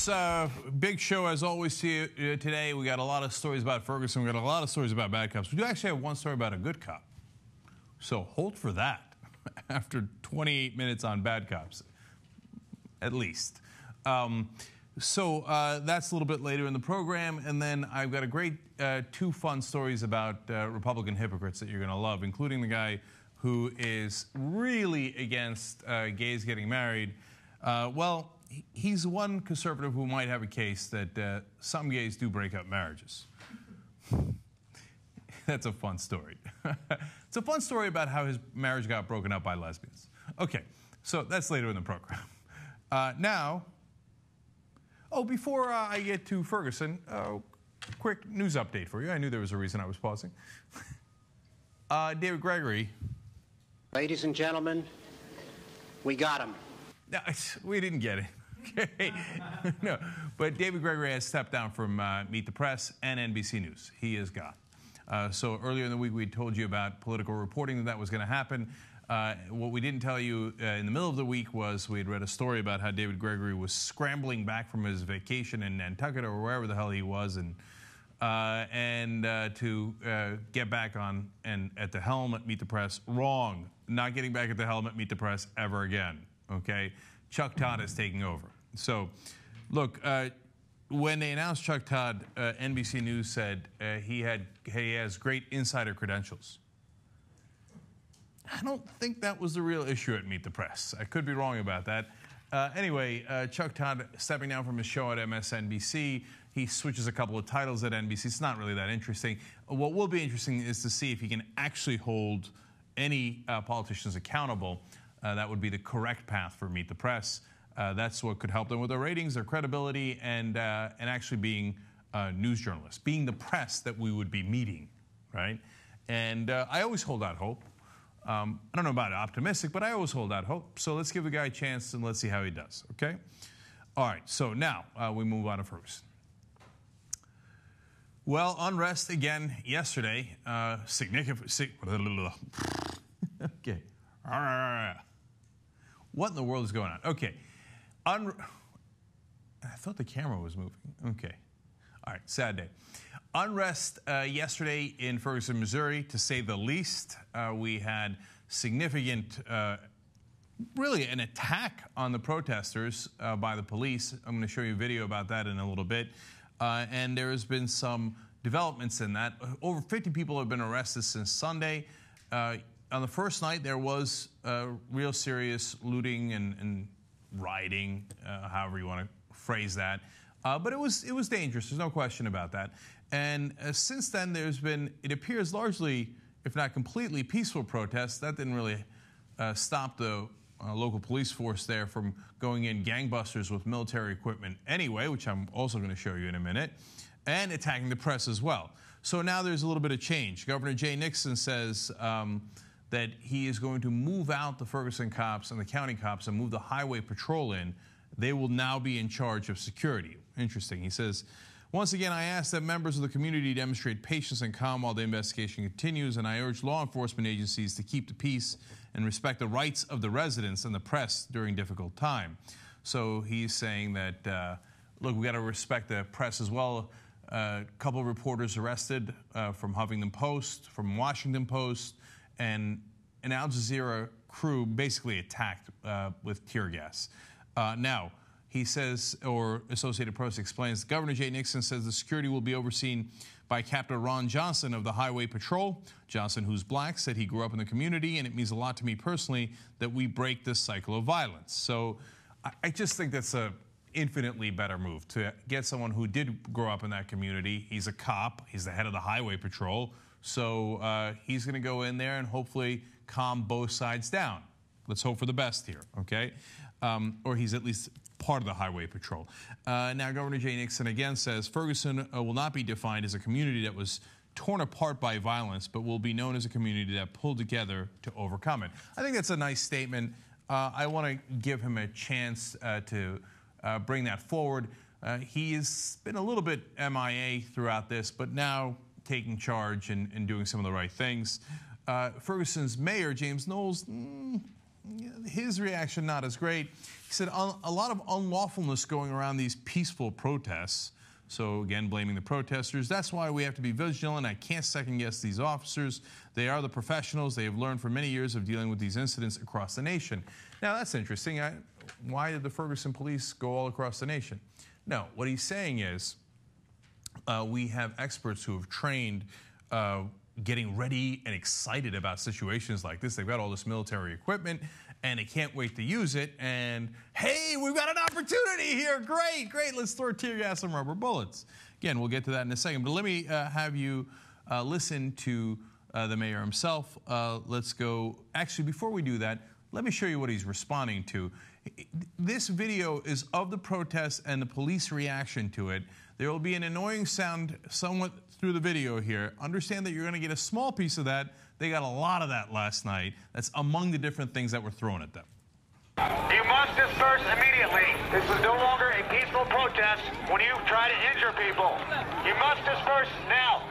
folks, big show as always today. We got a lot of stories about Ferguson. We got a lot of stories about bad cops. We do actually have one story about a good cop. So hold for that after 28 minutes on bad cops, at least. So that's a little bit later in the program. And then I've got a great two fun stories about Republican hypocrites that you're going to love, including the guy who is really against gays getting married. Well, he's one conservative who might have a case that some gays do break up marriages. That's a fun story. It's a fun story about how his marriage got broken up by lesbians. Okay, so that's later in the program. Now, before I get to Ferguson, quick news update for you. I knew there was a reason I was pausing. David Gregory. Ladies and gentlemen, we got him. No, we didn't get it. Okay. No, but David Gregory has stepped down from Meet the Press and NBC News. He is gone. So earlier in the week, we told you about political reporting that was going to happen. What we didn't tell you in the middle of the week was we had read a story about how David Gregory was scrambling back from his vacation in Nantucket or wherever the hell he was, and to get back on and at the helm at Meet the Press. Wrong. Not getting back at the helm at Meet the Press ever again. Okay, Chuck Todd is taking over. So, look, when they announced Chuck Todd, NBC News said he has great insider credentials. I don't think that was the real issue at Meet the Press. I could be wrong about that. Anyway, Chuck Todd stepping down from his show at MSNBC. He switches a couple of titles at NBC. It's not really that interesting. What will be interesting is to see if he can actually hold any politicians accountable. That would be the correct path for Meet the Press. That's what could help them with their ratings, their credibility, and actually being news journalists, being the press that we would be meeting, right? And I always hold out hope. I don't know about optimistic, but I always hold out hope. So let's give the guy a chance and let's see how he does, okay? All right, so now we move on to Ferguson. Well, unrest again yesterday. Significant. Okay. What in the world is going on? Okay. I thought the camera was moving. Okay. All right, sad day. Unrest yesterday in Ferguson, Missouri, to say the least. We had significant, really an attack on the protesters by the police. I'm going to show you a video about that in a little bit. And there has been some developments in that. Over 50 people have been arrested since Sunday. On the first night, there was real serious looting and rioting, however you want to phrase that. But it was dangerous. There's no question about that. And since then, there's been, it appears, largely, if not completely, peaceful protests. That didn't really stop the local police force there from going in gangbusters with military equipment anyway, which I'm also going to show you in a minute, and attacking the press as well. So now there's a little bit of change. Governor Jay Nixon says that he is going to move out the Ferguson cops and the county cops and move the highway patrol in. They will now be in charge of security. Interesting. He says, once again, I ask that members of the community demonstrate patience and calm while the investigation continues, and I urge law enforcement agencies to keep the peace and respect the rights of the residents and the press during difficult time. So he's saying that, look, we got to respect the press as well. A couple of reporters arrested from Huffington Post, from Washington Post, and an Al Jazeera crew basically attacked with tear gas. Now, he says, or Associated Press explains, Governor Jay Nixon says the security will be overseen by Captain Ron Johnson of the Highway Patrol. Johnson, who's black, said he grew up in the community, and it means a lot to me personally that we break this cycle of violence. So I just think that's a infinitely better move to get someone who did grow up in that community. He's a cop. He's the head of the Highway Patrol. So he's going to go in there and hopefully calm both sides down. Let's hope for the best here, okay? Or he's at least part of the Highway Patrol. Now, Governor Jay Nixon again says Ferguson will not be defined as a community that was torn apart by violence, but will be known as a community that pulled together to overcome it. I think that's a nice statement. I want to give him a chance to bring that forward. He's been a little bit MIA throughout this, but now taking charge and doing some of the right things. Ferguson's mayor, James Knowles, his reaction not as great. He said a lot of unlawfulness going around these peaceful protests. So again, blaming the protesters. That's why we have to be vigilant. I can't second guess these officers. They are the professionals. They have learned from many years of dealing with these incidents across the nation. Now that's interesting. Why did the Ferguson police go all across the nation? No, what he's saying is we have experts who have trained getting ready and excited about situations like this. They've got all this military equipment and they can't wait to use it. And hey, we've got an opportunity here. Great, great. Let's throw tear gas and rubber bullets. Again, we'll get to that in a second. But let me have you listen to the mayor himself. Let's go. Actually, before we do that, let me show you what he's responding to. This video is of the protest and the police reaction to it. There will be an annoying sound somewhat through the video here. Understand that you're going to get a small piece of that. They got a lot of that last night. That's among the different things that were thrown at them. You must disperse immediately. This is no longer a peaceful protest when you try to injure people. You must disperse now.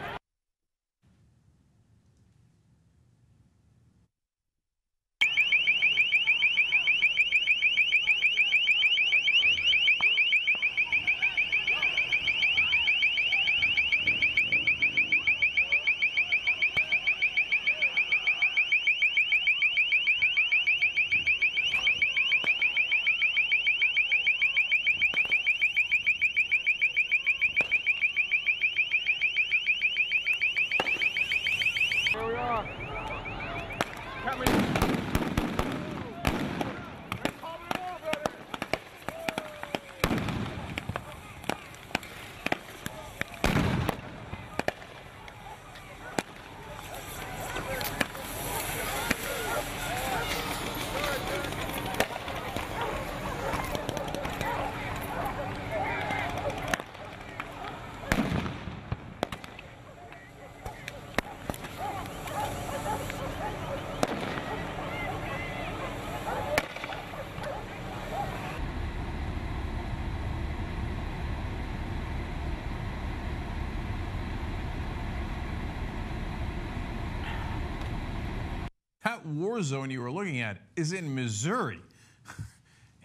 That war zone you were looking at is in Missouri.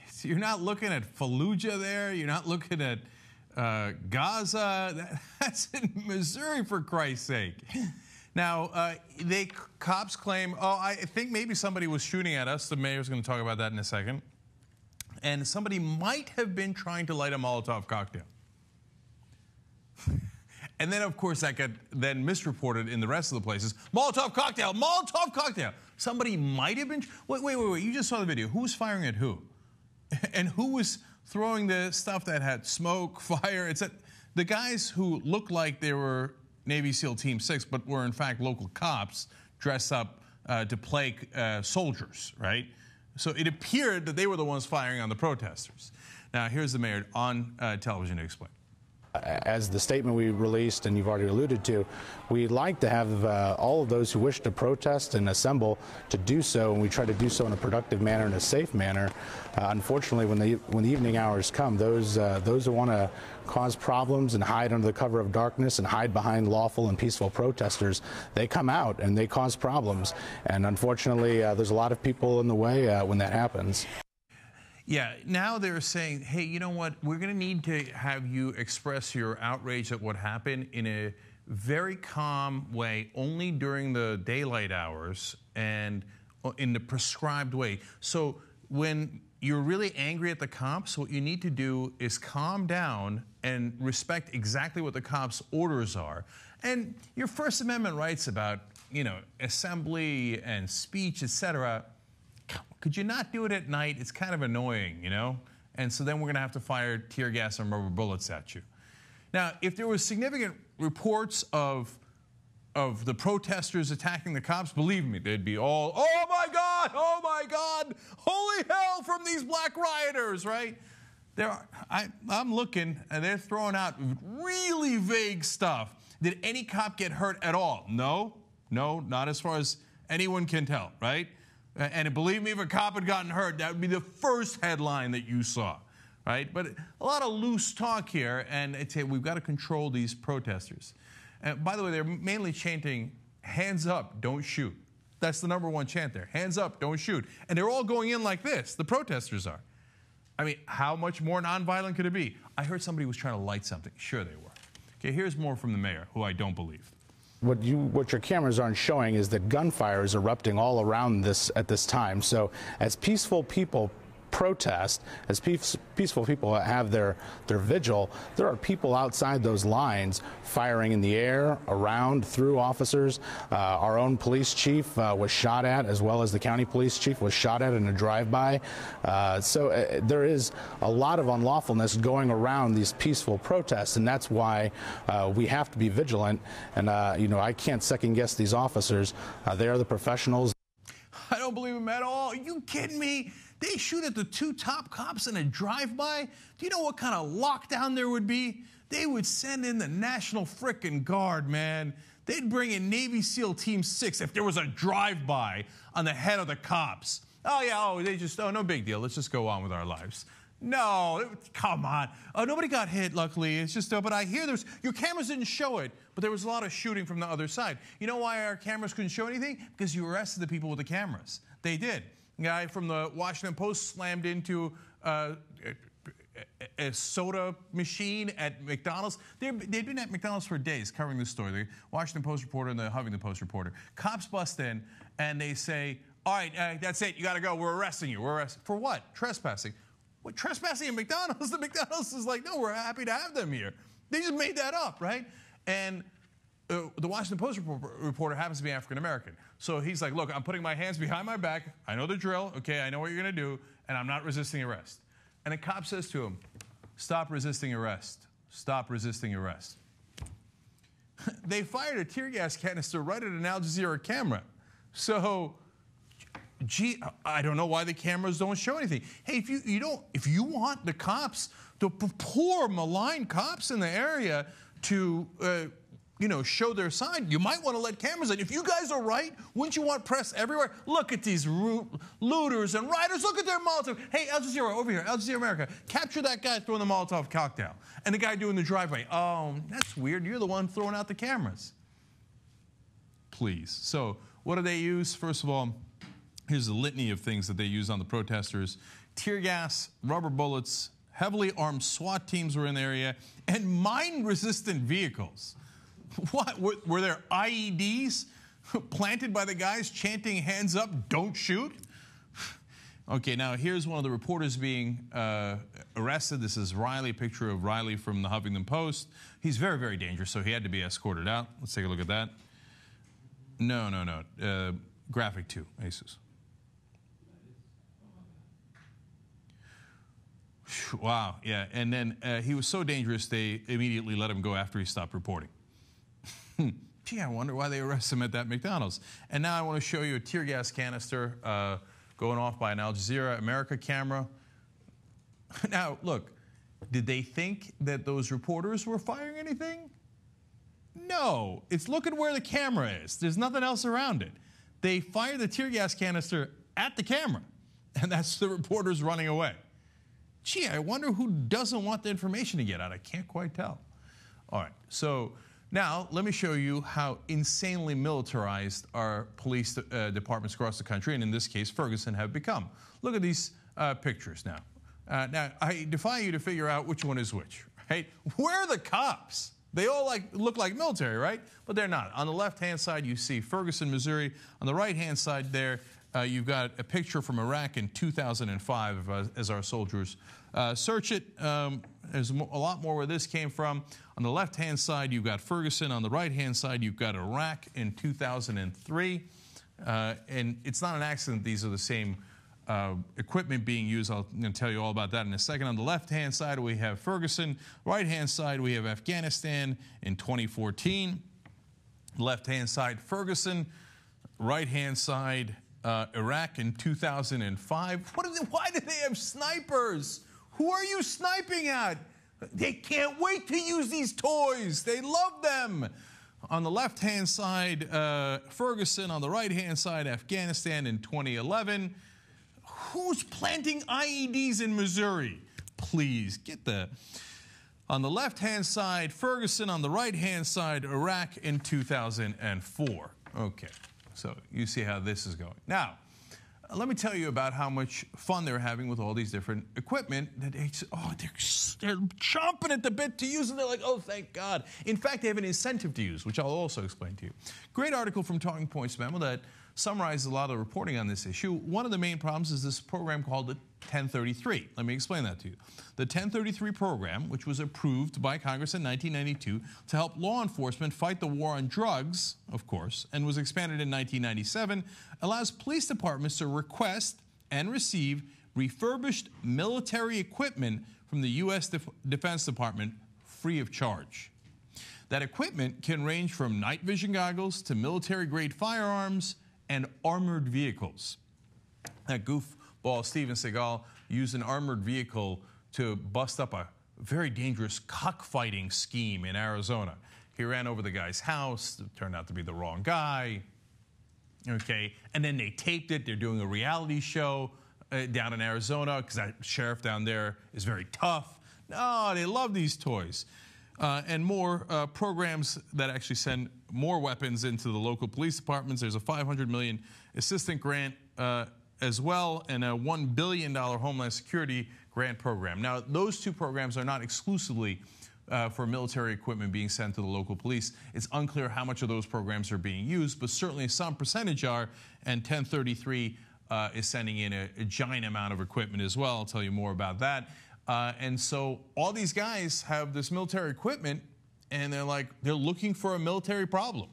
So you're not looking at Fallujah there. You're not looking at Gaza. That's in Missouri, for Christ's sake. Now, cops claim, I think maybe somebody was shooting at us. The mayor's going to talk about that in a second. And somebody might have been trying to light a Molotov cocktail. And then, of course, that got then misreported in the rest of the places. Molotov cocktail, Molotov cocktail. Somebody might have been. Wait. You just saw the video. Who was firing at who? And who was throwing the stuff that had smoke, fire? It's the guys who looked like they were Navy SEAL Team 6, but were in fact local cops dressed up to play soldiers, right? So it appeared that they were the ones firing on the protesters. Now, here's the mayor on television to explain. As the statement we released, and you've already alluded to, we'd like to have all of those who wish to protest and assemble to do so, and we try to do so in a productive manner and a safe manner. Unfortunately, when the evening hours come, those who want to cause problems and hide under the cover of darkness and hide behind lawful and peaceful protesters, they come out and they cause problems. And unfortunately, there's a lot of people in the way when that happens. Yeah, now they're saying, hey, you know what? We're going to need to have you express your outrage at what happened in a very calm way, only during the daylight hours and in the prescribed way. So when you're really angry at the cops, what you need to do is calm down and respect exactly what the cops' orders are. And your First Amendment rights about, assembly and speech, etc., could you not do it at night? It's kind of annoying, And so then we're going to have to fire tear gas and rubber bullets at you. Now, if there was significant reports of the protesters attacking the cops, believe me, they'd be all, oh my God, holy hell from these black rioters, right? I'm looking, and they're throwing out really vague stuff. Did any cop get hurt at all? No, not as far as anyone can tell, right? And believe me, if a cop had gotten hurt, that would be the first headline that you saw, right? But a lot of loose talk here, and it's, hey, we've got to control these protesters. By the way, they're mainly chanting, hands up, don't shoot. That's the #1 chant there. Hands up, don't shoot. And they're all going in like this. The protesters are. I mean, how much more nonviolent could it be? I heard somebody was trying to light something. Sure they were. Okay, here's more from the mayor, who I don't believe. What your cameras aren't showing is that gunfire is erupting all around this at this time. So as peaceful people protest, as peaceful people have their vigil, there are people outside those lines firing in the air, around, through officers. Our own police chief was shot at, as well as the county police chief was shot at in a drive-by. So there is a lot of unlawfulness going around these peaceful protests, and that's why we have to be vigilant. And you know, I can't second-guess these officers. They are the professionals. I don't believe them at all. Are you kidding me? They shoot at the 2 top cops in a drive-by? Do you know what kind of lockdown there would be? They would send in the National Frickin' Guard, man. They'd bring in Navy SEAL Team 6 if there was a drive-by on the head of the cops. Oh, yeah, no big deal. Let's just go on with our lives. No, come on. Nobody got hit, luckily. It's just, but I hear your cameras didn't show it, but there was a lot of shooting from the other side. You know why our cameras couldn't show anything? Because you arrested the people with the cameras. They did. A guy from the Washington Post slammed into a soda machine at McDonald's. They'd been at McDonald's for days covering this story. The Washington Post reporter and the Huffington Post reporter. Cops bust in and they say, all right, that's it. You got to go. We're arresting you. We're arresting. For what? Trespassing. What, trespassing at McDonald's? The McDonald's is like, no, we're happy to have them here. They just made that up, right? And the Washington Post reporter happens to be African-American. So he's like, look, I'm putting my hands behind my back. I know the drill. Okay, I know what you're going to do, and I'm not resisting arrest. And a cop says to him, stop resisting arrest. Stop resisting arrest. They fired a tear gas canister right at an Al Jazeera camera. So, gee, I don't know why the cameras don't show anything. Hey, if you want the cops, the poor, malign cops in the area to show their side, you might want to let cameras in. If you guys are right, wouldn't you want press everywhere? Look at these looters and rioters. Look at their Molotov. Hey, Al Jazeera, over here, Al Jazeera America. Capture that guy throwing the Molotov cocktail. And the guy doing the driveway. Oh, that's weird. You're the one throwing out the cameras. Please. So what do they use? First of all, here's a litany of things that they use on the protesters. Tear gas, rubber bullets, heavily armed SWAT teams were in the area, and mine-resistant vehicles. What? Were there IEDs planted by the guys chanting, hands up, don't shoot? Okay, now here's one of the reporters being arrested. This is Riley, a picture of Riley from the Huffington Post. He's very, very dangerous, so he had to be escorted out. Let's take a look at that. No. Graphic 2, Jesus. Wow, yeah, and then he was so dangerous they immediately let him go after he stopped reporting. Gee, I wonder why they arrest him at that McDonald's. And now I want to show you a tear gas canister going off by an Al Jazeera America camera. Now, look, did they think that those reporters were firing anything? No, it's look at where the camera is. There's nothing else around it. They fired the tear gas canister at the camera, and that's the reporters running away. Gee, I wonder who doesn't want the information to get out. I can't quite tell. All right, so now let me show you how insanely militarized our police departments across the country, and in this case, Ferguson, have become. Look at these pictures now. Now, I defy you to figure out which one is which, right? Where are the cops? They all look like military, right? But they're not. On the left-hand side, you see Ferguson, Missouri. On the right-hand side there, you've got a picture from Iraq in 2005 as our soldiers search it. There's a lot more where this came from. On the left-hand side, you've got Ferguson. On the right-hand side, you've got Iraq in 2003. And it's not an accident these are the same equipment being used. I'm going to tell you all about that in a second. On the left-hand side, we have Ferguson. Right-hand side, we have Afghanistan in 2014. Left-hand side, Ferguson. Right-hand side, Iraq in 2005. Why do they have snipers? Who are you sniping at? They can't wait to use these toys. They love them. On the left-hand side, Ferguson. On the right-hand side, Afghanistan in 2011. Who's planting IEDs in Missouri? Please, get the... On the left-hand side, Ferguson. On the right-hand side, Iraq in 2004. Okay. So you see how this is going. Now, let me tell you about how much fun they're having with all these different equipment. That they're chomping at the bit to use it. They're like, oh, thank God. In fact, they have an incentive to use, which I'll also explain to you. Great article from Talking Points Memo that summarizes a lot of the reporting on this issue. One of the main problems is this program called the 1033. Let me explain that to you. The 1033 program, which was approved by Congress in 1992 to help law enforcement fight the war on drugs, of course, and was expanded in 1997, allows police departments to request and receive refurbished military equipment from the U.S. Defense Department free of charge. That equipment can range from night vision goggles to military-grade firearms and armored vehicles. That goofball Steven Seagal used an armored vehicle to bust up a very dangerous cockfighting scheme in Arizona. He ran over the guy's house. It turned out to be the wrong guy. Okay, and then they taped it. They're doing a reality show down in Arizona because that sheriff down there is very tough. No, they love these toys. And more programs that actually send more weapons into the local police departments. There's a $500 million assistant grant as well, and a $1 billion Homeland Security grant program. Now, those two programs are not exclusively for military equipment being sent to the local police. It's unclear how much of those programs are being used, but certainly some percentage are, and 1033 is sending in a giant amount of equipment as well. I'll tell you more about that. And so all these guys have this military equipment, and they're looking for a military problem.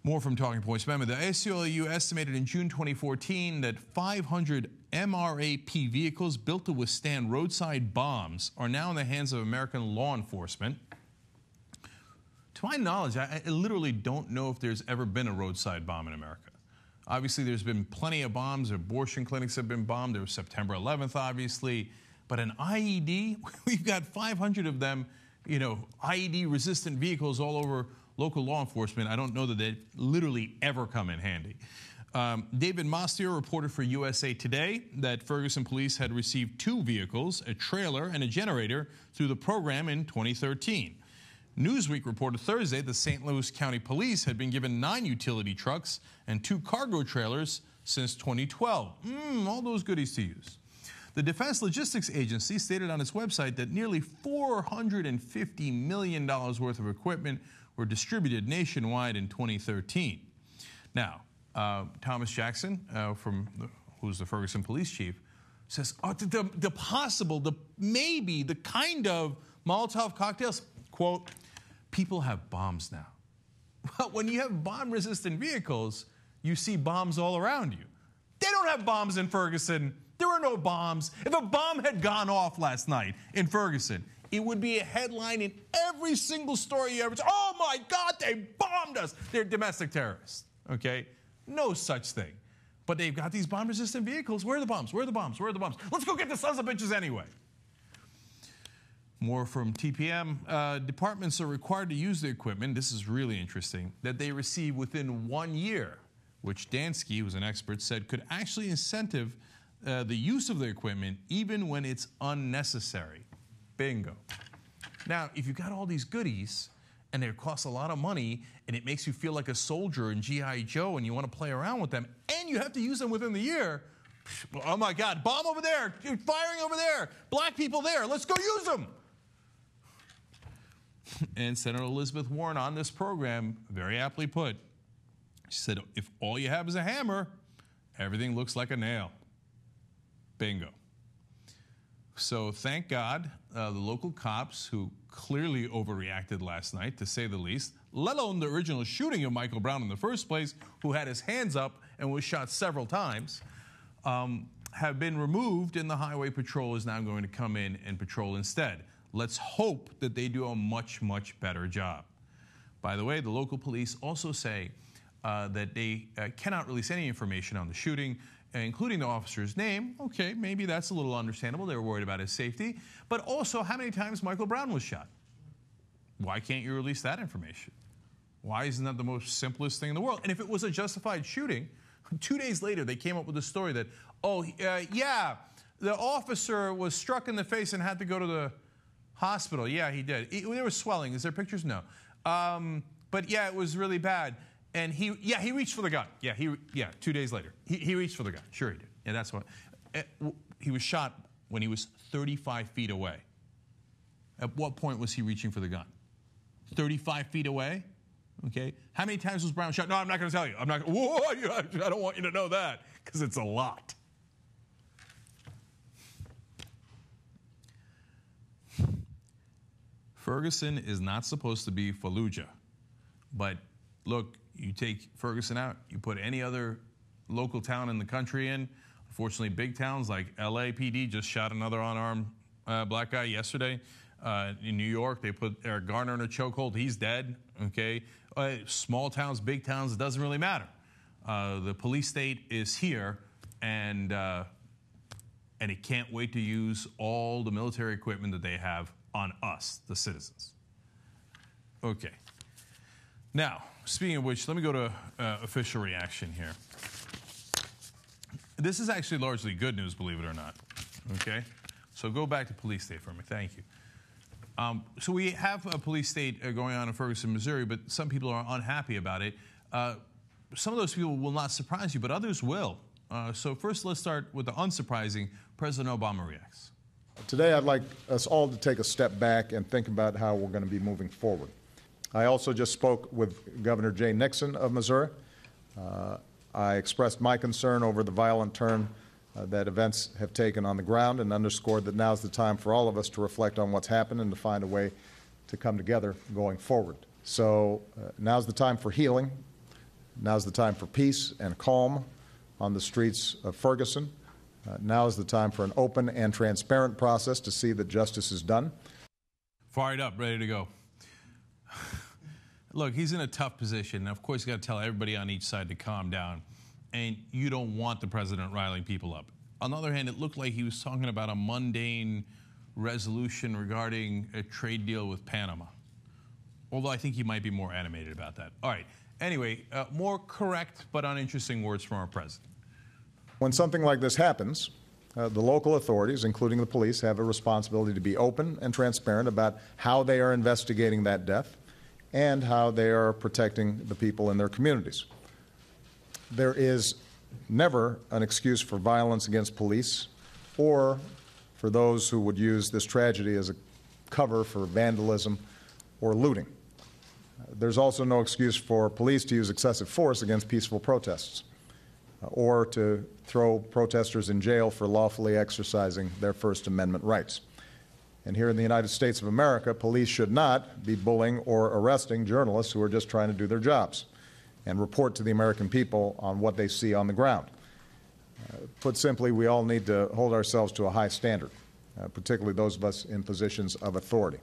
More from Talking Points. Remember, the ACLU estimated in June 2014 that 500 MRAP vehicles built to withstand roadside bombs are now in the hands of American law enforcement. To my knowledge, I literally don't know if there's ever been a roadside bomb in America. Obviously, there's been plenty of bombs. Abortion clinics have been bombed. There was September 11th, obviously. But an IED, we've got 500 of them, IED-resistant vehicles all over local law enforcement. I don't know that they literally ever come in handy. David Mostier reported for USA Today that Ferguson police had received 2 vehicles, a trailer and a generator, through the program in 2013. Newsweek reported Thursday that St. Louis County Police had been given 9 utility trucks and 2 cargo trailers since 2012. All those goodies to use. The Defense Logistics Agency stated on its website that nearly $450 million worth of equipment were distributed nationwide in 2013. Now, Thomas Jackson, who's the Ferguson police chief, says, maybe the kind of Molotov cocktails, quote, people have bombs now. Well, when you have bomb-resistant vehicles, you see bombs all around you. They don't have bombs in Ferguson. There are no bombs. If a bomb had gone off last night in Ferguson, it would be a headline in every single story you ever see. Oh, my God, they bombed us. They're domestic terrorists, okay? No such thing. But they've got these bomb-resistant vehicles. Where are the bombs? Where are the bombs? Where are the bombs? Let's go get the sons of bitches anyway. More from TPM. Departments are required to use the equipment, this is really interesting, that they receive within 1 year, which Dansky, who's an expert, said could actually incentive the use of the equipment even when it's unnecessary. Bingo. Now, if you've got all these goodies and they cost a lot of money and it makes you feel like a soldier in G.I. Joe and you want to play around with them and you have to use them within the year, oh my God, bomb over there, firing over there, black people there, let's go use them. And Senator Elizabeth Warren on this program very aptly put, she said, if all you have is a hammer, everything looks like a nail. Bingo. So thank God the local cops who clearly overreacted last night, to say the least, let alone the original shooting of Michael Brown in the first place, who had his hands up and was shot several times, have been removed, and the Highway Patrol is now going to come in and patrol instead. Let's hope that they do a much, much better job. By the way, the local police also say that they cannot release any information on the shooting, including the officer's name. Okay, maybe that's a little understandable. They were worried about his safety. But also, how many times Michael Brown was shot? Why can't you release that information? Why isn't that the most simplest thing in the world? And if it was a justified shooting, 2 days later, they came up with a story that, yeah, the officer was struck in the face and had to go to the hospital. Yeah, he did. There was swelling. Is there pictures? No. But yeah, it was really bad. And he reached for the gun. 2 days later. He reached for the gun. Sure he did. Yeah, that's what. He was shot when he was 35 feet away. At what point was he reaching for the gun? 35 feet away? Okay. How many times was Brown shot? No, I'm not going to tell you. I'm not. Whoa, I don't want you to know that because it's a lot. Ferguson is not supposed to be Fallujah. But look, you take Ferguson out, you put any other local town in the country in. Unfortunately, big towns like LAPD just shot another unarmed black guy yesterday. In New York, they put Eric Garner in a chokehold. He's dead. Okay. Small towns, big towns, it doesn't really matter. The police state is here, and it can't wait to use all the military equipment that they have on us, the citizens. Okay. Now, speaking of which, let me go to official reaction here. This is actually largely good news, believe it or not. Okay? So go back to police state for me. Thank you. So we have a police state going on in Ferguson, Missouri, but some people are unhappy about it. Some of those people will not surprise you, but others will. So first, let's start with the unsurprising. President Obama reacts. Today, I'd like us all to take a step back and think about how we're going to be moving forward. I also just spoke with Governor Jay Nixon of Missouri. I expressed my concern over the violent turn that events have taken on the ground and underscored that now's the time for all of us to reflect on what's happened and to find a way to come together going forward. So now's the time for healing. Now's the time for peace and calm on the streets of Ferguson. Now is the time for an open and transparent process to see that justice is done. Fired up, ready to go. Look, he's in a tough position. Of course, you got to tell everybody on each side to calm down. And you don't want the president riling people up. On the other hand, it looked like he was talking about a mundane resolution regarding a trade deal with Panama. Although I think he might be more animated about that. All right. Anyway, more correct but uninteresting words from our president. When something like this happens, the local authorities, including the police, have a responsibility to be open and transparent about how they are investigating that death and how they are protecting the people in their communities. There is never an excuse for violence against police or for those who would use this tragedy as a cover for vandalism or looting. There's also no excuse for police to use excessive force against peaceful protests or to throw protesters in jail for lawfully exercising their First Amendment rights. And here in the United States of America, police should not be bullying or arresting journalists who are just trying to do their jobs and report to the American people on what they see on the ground. Put simply, we all need to hold ourselves to a high standard, particularly those of us in positions of authority.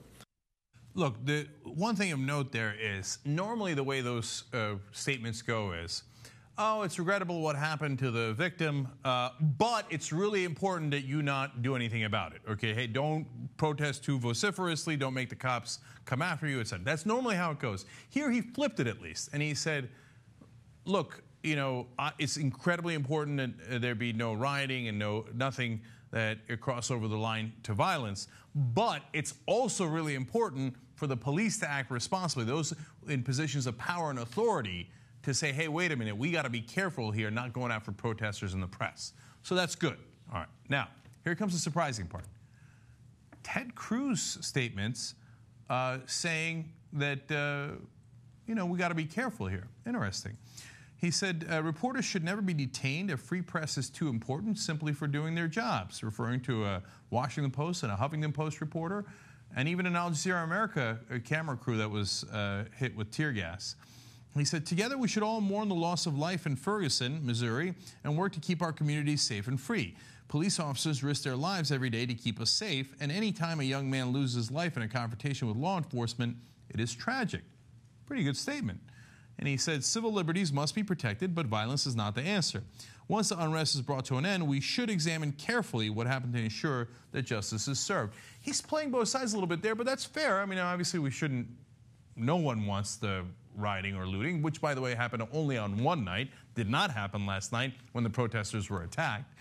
Look, the one thing of note there is normally the way those statements go is, oh, it's regrettable what happened to the victim, but it's really important that you not do anything about it. Okay, hey, don't protest too vociferously, don't make the cops come after you, etc. That's normally how it goes. Here he flipped it at least, and he said, look, you know, it's incredibly important that there be no rioting and nothing that cross over the line to violence, but it's also really important for the police to act responsibly, those in positions of power and authority, to say, hey, wait a minute, we got to be careful here, not going after protesters in the press. So that's good. All right. Now, here comes the surprising part. Ted Cruz statements saying that, you know, we got to be careful here. Interesting. He said, reporters should never be detained if free press is too important simply for doing their jobs, referring to a Washington Post and a Huffington Post reporter, and even an Al Jazeera America camera crew that was hit with tear gas. He said, together we should all mourn the loss of life in Ferguson, Missouri, and work to keep our communities safe and free. Police officers risk their lives every day to keep us safe, and any time a young man loses his life in a confrontation with law enforcement, it is tragic. Pretty good statement. And he said, civil liberties must be protected, but violence is not the answer. Once the unrest is brought to an end, we should examine carefully what happened to ensure that justice is served. He's playing both sides a little bit there, but that's fair. I mean, obviously we shouldn't, no one wants the rioting or looting, which, by the way, happened only on one night, did not happen last night when the protesters were attacked.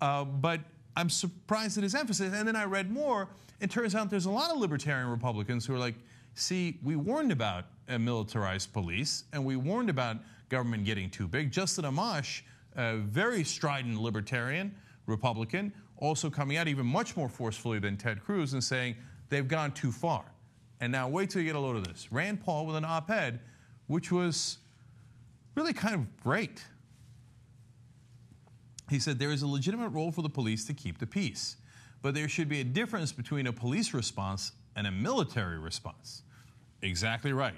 But I'm surprised at his emphasis. And then I read more. It turns out there's a lot of libertarian Republicans who are like, see, we warned about a militarized police, and we warned about government getting too big. Justin Amash, a very strident libertarian Republican, also coming out even much more forcefully than Ted Cruz and saying they've gone too far. And now wait till you get a load of this. Rand Paul with an op-ed, which was really kind of great. He said there is a legitimate role for the police to keep the peace, but there should be a difference between a police response and a military response. Exactly right.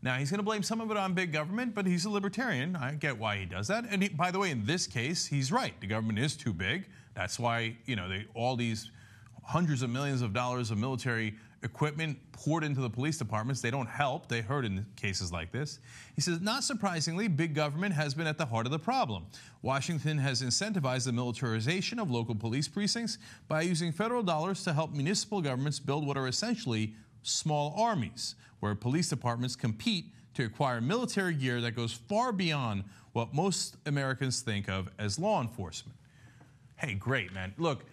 Now, he's going to blame some of it on big government, but he's a libertarian. I get why he does that. And by the way, in this case, he's right. The government is too big. That's why, all these hundreds of millions of dollars of military equipment poured into the police departments. They don't help. They hurt in cases like this. He says, not surprisingly, big government has been at the heart of the problem. Washington has incentivized the militarization of local police precincts by using federal dollars to help municipal governments build what are essentially small armies, where police departments compete to acquire military gear that goes far beyond what most Americans think of as law enforcement. Hey, great, man. Look,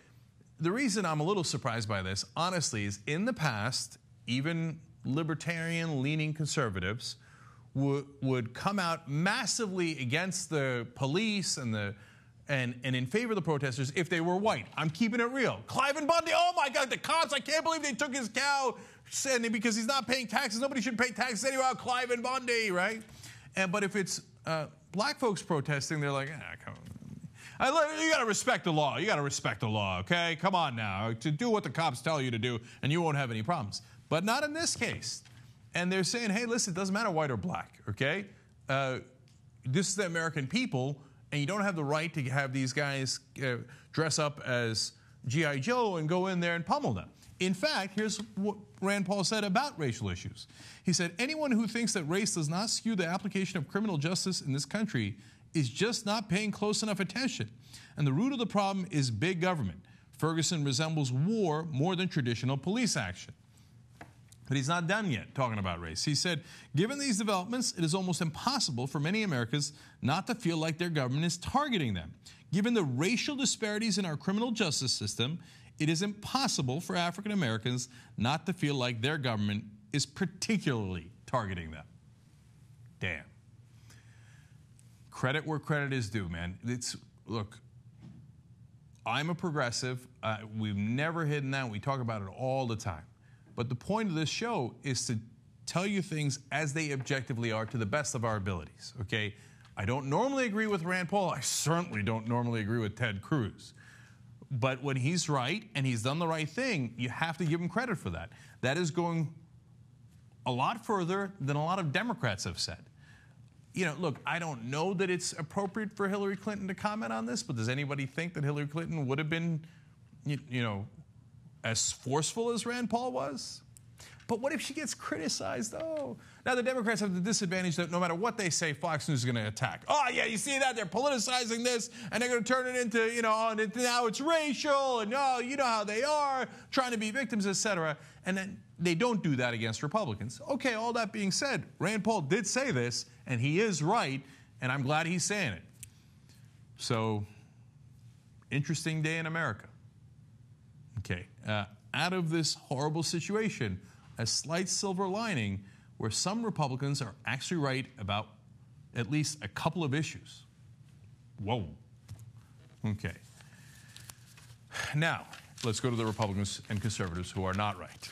the reason I'm a little surprised by this, honestly, is in the past, even libertarian-leaning conservatives would come out massively against the police and in favor of the protesters if they were white. I'm keeping it real. Cliven Bundy, oh my God, the cops, I can't believe they took his cow because he's not paying taxes. Nobody should pay taxes anyway. Cliven Bundy, right? But if it's black folks protesting, they're like, come on. You got to respect the law. You got to respect the law, okay? Come on now. To do what the cops tell you to do, and you won't have any problems. But not in this case. And they're saying, hey, listen, it doesn't matter white or black, okay? This is the American people, and you don't have the right to have these guys dress up as G.I. Joe and go in there and pummel them. In fact, here's what Rand Paul said about racial issues. He said, anyone who thinks that race does not skew the application of criminal justice in this country is just not paying close enough attention. And the root of the problem is big government. Ferguson resembles war more than traditional police action. But he's not done yet talking about race. He said, given these developments, it is almost impossible for many Americans not to feel like their government is targeting them. Given the racial disparities in our criminal justice system, it is impossible for African Americans not to feel like their government is particularly targeting them. Damn. Credit where credit is due, man. Look, I'm a progressive. We've never hidden that. We talk about it all the time. But the point of this show is to tell you things as they objectively are to the best of our abilities, okay? I don't normally agree with Rand Paul. I certainly don't normally agree with Ted Cruz. But when he's right and he's done the right thing, you have to give him credit for that. That is going a lot further than a lot of Democrats have said. Look, I don't know that it's appropriate for Hillary Clinton to comment on this, but does anybody think that Hillary Clinton would have been, as forceful as Rand Paul was? But what if she gets criticized? Oh, now the Democrats have the disadvantage that no matter what they say, Fox News is going to attack. Oh, yeah, you see that? They're politicizing this, and they're going to turn it into, now it's racial, and you know how they are, trying to be victims, etc. And then they don't do that against Republicans. Okay, all that being said, Rand Paul did say this, and he is right, and I'm glad he's saying it. So, interesting day in America. Okay, out of this horrible situation, a slight silver lining where some Republicans are actually right about at least a couple of issues. Whoa. Okay. Now, let's go to the Republicans and conservatives who are not right.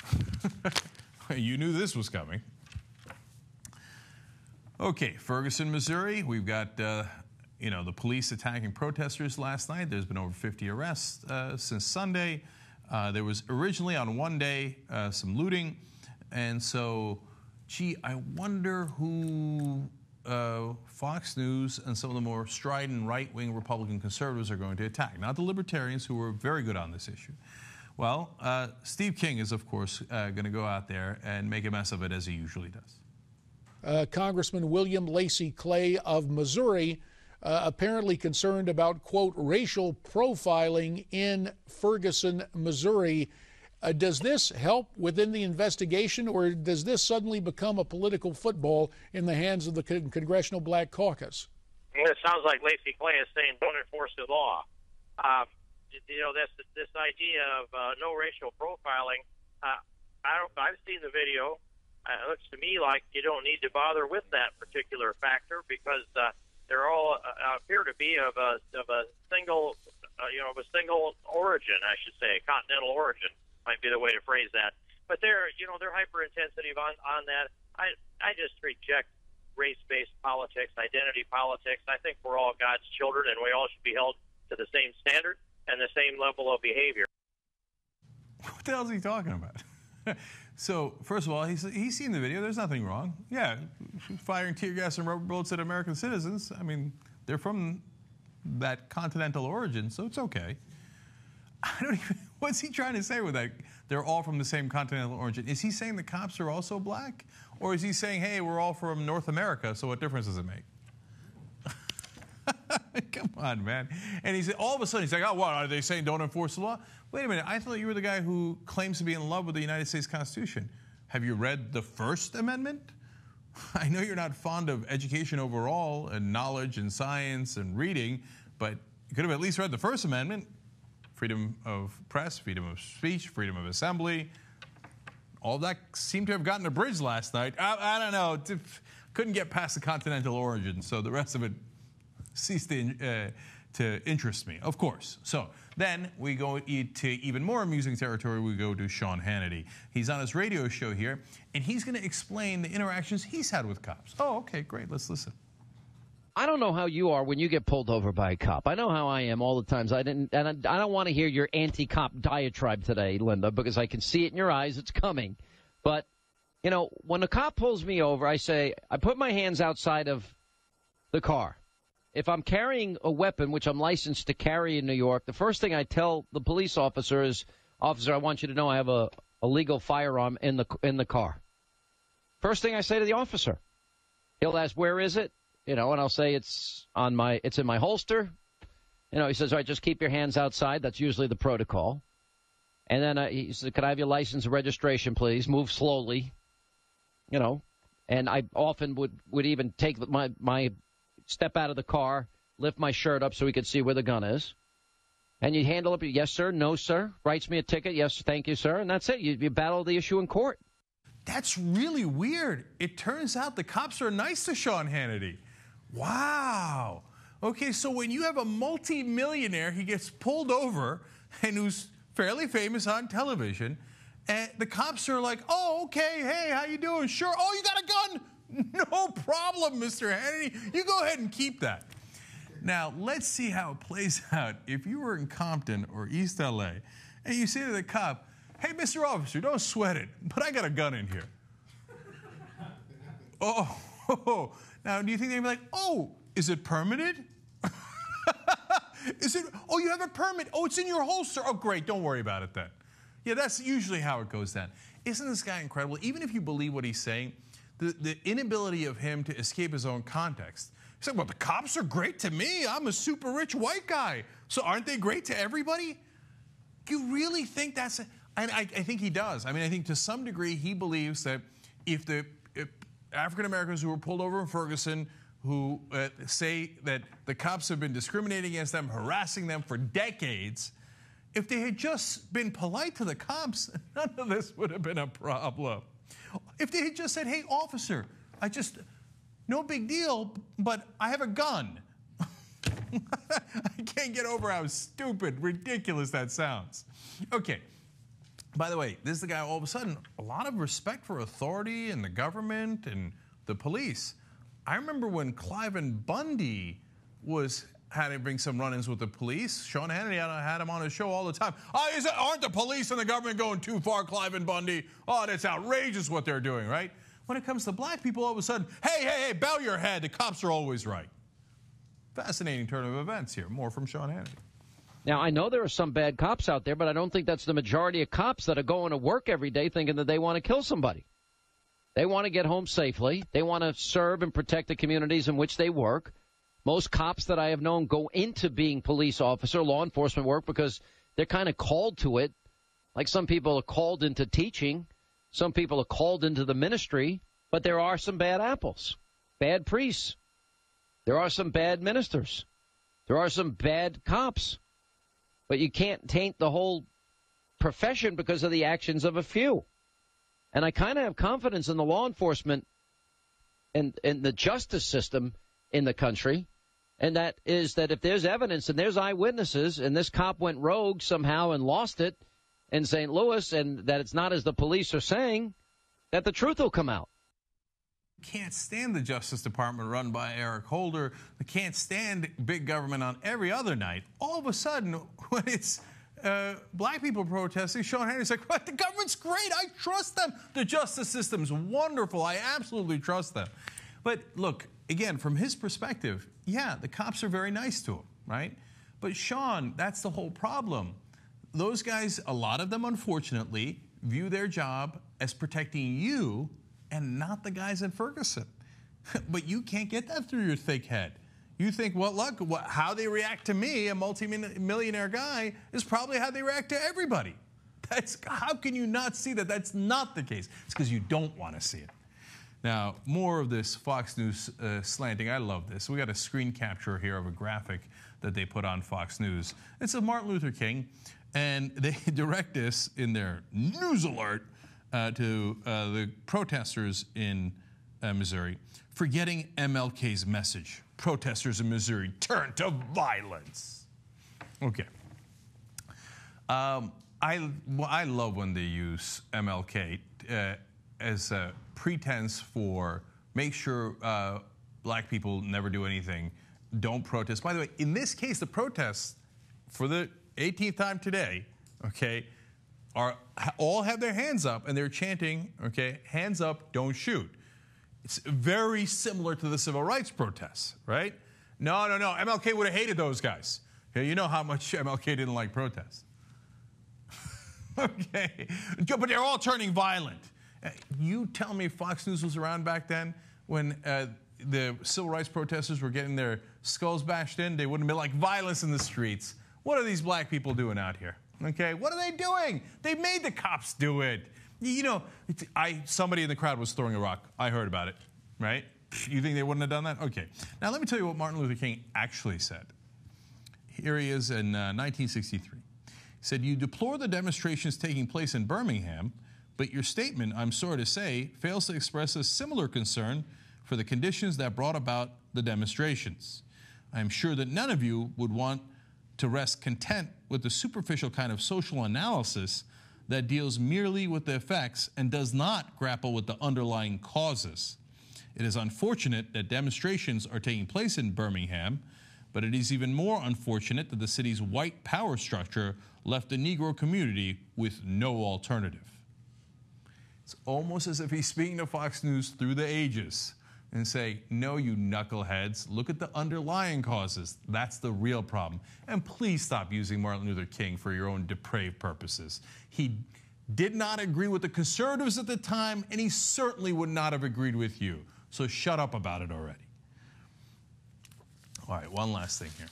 You knew this was coming. Okay, Ferguson, Missouri. We've got, the police attacking protesters last night. There's been over 50 arrests since Sunday. There was originally on one day some looting. And so, I wonder who Fox News and some of the more strident right-wing Republican conservatives are going to attack. Not the libertarians, who were very good on this issue. Well, Steve King is, of course, going to go out there and make a mess of it as he usually does. Congressman William Lacey Clay of Missouri apparently concerned about, quote, racial profiling in Ferguson, Missouri. Does this help within the investigation, or does this suddenly become a political football in the hands of the Congressional Black Caucus? It sounds like Lacey Clay is saying don't enforce the law. This idea of no racial profiling, I've seen the video. it looks to me like you don't need to bother with that particular factor because they're all appear to be of a single, of a single origin, I should say, continental origin might be the way to phrase that. But they're hyper intensive on that. I just reject race-based politics, identity politics. I think we're all God's children, and we all should be held to the same standard and the same level of behavior. What the hell is he talking about? So, first of all, he's seen the video. There's nothing wrong. Yeah, firing tear gas and rubber bullets at American citizens. I mean, they're from that continental origin, so it's okay. What's he trying to say with that? They're all from the same continental origin. Is he saying the cops are also black? Or is he saying, hey, we're all from North America, so what difference does it make? Come on, man. And he's all of a sudden, he's like, oh, what, are they saying don't enforce the law? Wait a minute, I thought you were the guy who claims to be in love with the United States Constitution. Have you read the First Amendment? I know you're not fond of education overall and knowledge and science and reading, but you could have at least read the First Amendment. Freedom of press, freedom of speech, freedom of assembly. All that seemed to have gotten abridged last night. I don't know. Couldn't get past the continental origin, so the rest of it ceased to interest me, of course. So then we go to even more amusing territory. We go to Sean Hannity. He's on his radio show here, and he's going to explain the interactions he's had with cops. Oh, okay, great. Let's listen. I don't know how you are when you get pulled over by a cop. I know how I am all the times. I don't want to hear your anti-cop diatribe today, Linda, because I can see it in your eyes. It's coming. But, when a cop pulls me over, I put my hands outside of the car. If I'm carrying a weapon, which I'm licensed to carry in New York, the first thing I tell the police officer is, officer, I want you to know I have a legal firearm in the car. First thing I say to the officer. He'll ask, where is it? And I'll say it's in my holster. He says, all right, just keep your hands outside. That's usually the protocol. And then he says, could I have your license and registration, please? Move slowly. And I often would even take my step out of the car, lift my shirt up so he could see where the gun is. And you handle it, yes, sir, no, sir. Writes me a ticket, yes, thank you, sir. And that's it. You battle the issue in court. That's really weird. It turns out the cops are nice to Sean Hannity. Wow. Okay, so when you have a multi-millionaire, he gets pulled over and who's fairly famous on television, and the cops are like, oh, okay, hey, how you doing? Sure. Oh, you got a gun? No problem, Mr. Hannity. You go ahead and keep that. Now, let's see how it plays out. If you were in Compton or East L.A., and you say to the cop, hey, Mr. Officer, don't sweat it, but I got a gun in here. Oh. Now, do you think they'd be like, oh, is it permitted? Oh, you have a permit. Oh, it's in your holster. Oh, great. Don't worry about it then. Yeah, that's usually how it goes down. Isn't this guy incredible? Even if you believe what he's saying, the inability of him to escape his own context. He's like, well, the cops are great to me. I'm a super rich white guy. So aren't they great to everybody? You really think that's... I think he does. I mean, I think to some degree he believes that if African Americans who were pulled over in Ferguson who say that the cops have been discriminating against them, harassing them for decades, if they had just been polite to the cops, none of this would have been a problem. If they had just said, hey, officer, no big deal, but I have a gun. I can't get over how stupid, ridiculous that sounds. Okay. By the way, this is the guy, all of a sudden, a lot of respect for authority and the government and the police. I remember when Cliven Bundy had to bring some run-ins with the police. Sean Hannity had him on his show all the time. Aren't the police and the government going too far, Cliven Bundy? Oh, that's outrageous what they're doing, right? When it comes to black people, all of a sudden, hey, bow your head. The cops are always right. Fascinating turn of events here. More from Sean Hannity. Now, I know there are some bad cops out there, but I don't think that's the majority of cops that are going to work every day thinking that they want to kill somebody. They want to get home safely. They want to serve and protect the communities in which they work. Most cops that I have known go into being police officer, law enforcement work, because they're kind of called to it. Like some people are called into teaching. Some people are called into the ministry. But there are some bad apples, bad priests. There are some bad ministers. There are some bad cops. But you can't taint the whole profession because of the actions of a few. And I kind of have confidence in the law enforcement and the justice system in the country. And that is that if there's evidence and there's eyewitnesses and this cop went rogue somehow and lost it in St. Louis and that it's not as the police are saying, that the truth will come out. Can't stand the Justice Department run by Eric Holder. They can't stand big government on every other night. All of a sudden, when it's black people protesting, Sean Hannity's like, what? The government's great. I trust them. The justice system's wonderful. I absolutely trust them. But look, again, from his perspective, yeah, the cops are very nice to him, right? But Sean, that's the whole problem. Those guys, a lot of them, unfortunately, view their job as protecting you and not the guys at Ferguson. But you can't get that through your thick head. You think, well, look, how they react to me, a multi-millionaire guy, is probably how they react to everybody. How can you not see that that's not the case? It's because you don't want to see it. Now, more of this Fox News slanting. I love this. We got a screen capture here of a graphic that they put on Fox News. It's of Martin Luther King, and they direct this in their news alert to the protesters in Missouri for getting MLK's message. Protesters in Missouri turn to violence. Okay. I love when they use MLK as a pretense for make sure black people never do anything, don't protest. By the way, in this case, the protests for the 18th time today, okay, all have their hands up and they're chanting, okay, hands up, don't shoot. It's very similar to the civil rights protests, right? No, MLK would have hated those guys. Okay, you know how much MLK didn't like protests. Okay, but they're all turning violent. You tell me Fox News was around back then when the civil rights protesters were getting their skulls bashed in, they wouldn't be like violence in the streets. What are these black people doing out here? Okay, what are they doing? They made the cops do it. You know, somebody in the crowd was throwing a rock. I heard about it, right? You think they wouldn't have done that? Okay. Now let me tell you what Martin Luther King actually said. Here he is in 1963. He said, "You deplore the demonstrations taking place in Birmingham, but your statement, I'm sorry to say, fails to express a similar concern for the conditions that brought about the demonstrations. I am sure that none of you would want to rest content with the superficial kind of social analysis that deals merely with the effects and does not grapple with the underlying causes. It is unfortunate that demonstrations are taking place in Birmingham, but it is even more unfortunate that the city's white power structure left the Negro community with no alternative." It's almost as if he's speaking to Fox News through the ages and say, no, you knuckleheads, look at the underlying causes. That's the real problem. And please stop using Martin Luther King for your own depraved purposes. He did not agree with the conservatives at the time, and he certainly would not have agreed with you. So shut up about it already. All right, one last thing here.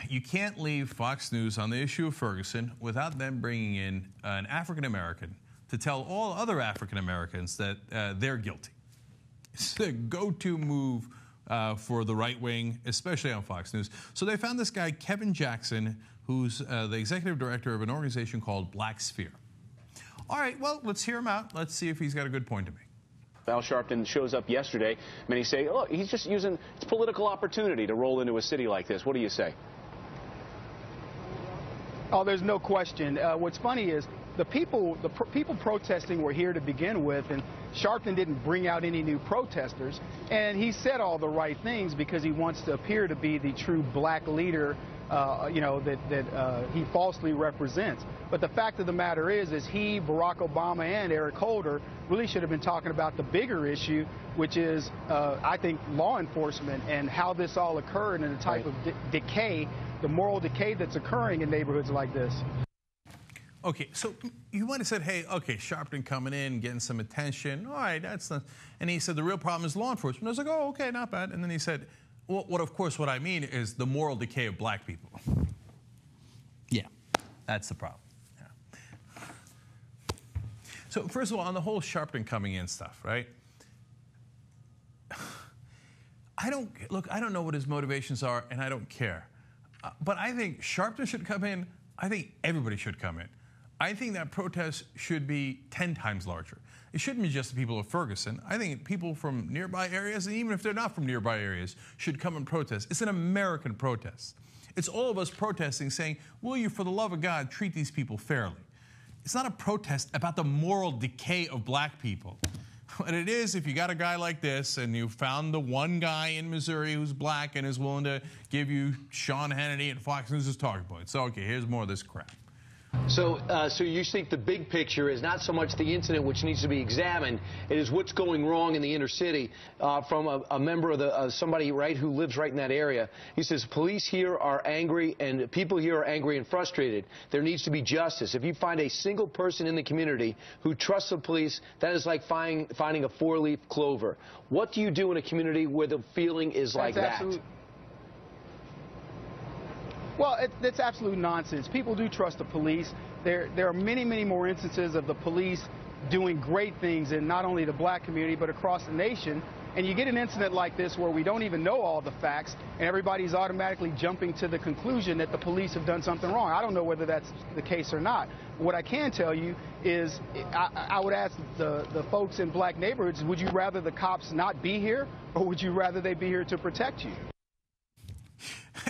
You can't leave Fox News on the issue of Ferguson without them bringing in an African-American to tell all other African-Americans that they're guilty. It's the go-to move for the right wing, especially on Fox News. So they found this guy, Kevin Jackson, who's the executive director of an organization called Black Sphere. All right, well, let's hear him out. Let's see if he's got a good point to make. Al Sharpton shows up yesterday. Many say, oh, he's just using his political opportunity to roll into a city like this. What do you say? Oh, there's no question. What's funny is the people protesting were here to begin with, and Sharpton didn't bring out any new protesters. And he said all the right things because he wants to appear to be the true black leader, that he falsely represents. But the fact of the matter is he, Barack Obama, and Eric Holder really should have been talking about the bigger issue, which is, I think, law enforcement and how this all occurred and the type of decay, the moral decay that's occurring in neighborhoods like this. Okay, so you might have said, hey, okay, Sharpton coming in, getting some attention. All right, that's not. And he said the real problem is law enforcement. I was like, oh, okay, not bad. And then he said, well, of course, what I mean is the moral decay of black people. Yeah, that's the problem. Yeah. So first of all, on the whole Sharpton coming in stuff, right? I don't know what his motivations are, and I don't care. But I think Sharpton should come in. I think everybody should come in. I think that protest should be 10 times larger. It shouldn't be just the people of Ferguson. I think people from nearby areas, and even if they're not from nearby areas, should come and protest. It's an American protest. It's all of us protesting, saying, will you, for the love of God, treat these people fairly? It's not a protest about the moral decay of black people. What it is, if you got a guy like this and you found the one guy in Missouri who's black and is willing to give you Sean Hannity and Fox News' talking points. So, okay, here's more of this crap. So you think the big picture is not so much the incident which needs to be examined, it is what's going wrong in the inner city. From a member of somebody who lives right in that area. He says police here are angry and people here are angry and frustrated. There needs to be justice. If you find a single person in the community who trusts the police, that is like finding a four-leaf clover. What do you do in a community where the feeling is like that? Well, that's absolute nonsense. People do trust the police. There are many, many more instances of the police doing great things in not only the black community but across the nation. And you get an incident like this where we don't even know all the facts and everybody's automatically jumping to the conclusion that the police have done something wrong. I don't know whether that's the case or not. What I can tell you is I would ask the folks in black neighborhoods, would you rather the cops not be here or would you rather they be here to protect you?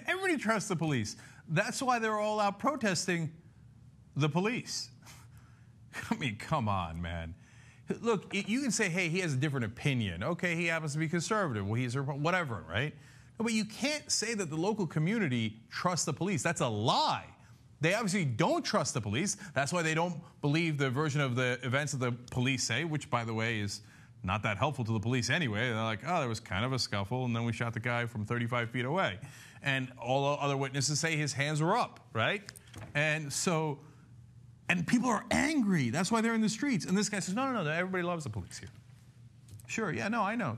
Everybody trusts the police. That's why they're all out protesting the police. I mean, come on, man. Look, you can say, hey, he has a different opinion. Okay, he happens to be conservative. Well, he's whatever, right? No, but you can't say that the local community trusts the police. That's a lie. They obviously don't trust the police. That's why they don't believe the version of the events that the police say, which, by the way, is not that helpful to the police anyway. They're like, oh, there was kind of a scuffle, and then we shot the guy from 35 feet away. And all the other witnesses say his hands were up, right? And so, and people are angry. That's why they're in the streets. And this guy says, no, everybody loves the police here. Sure, yeah, no, I know.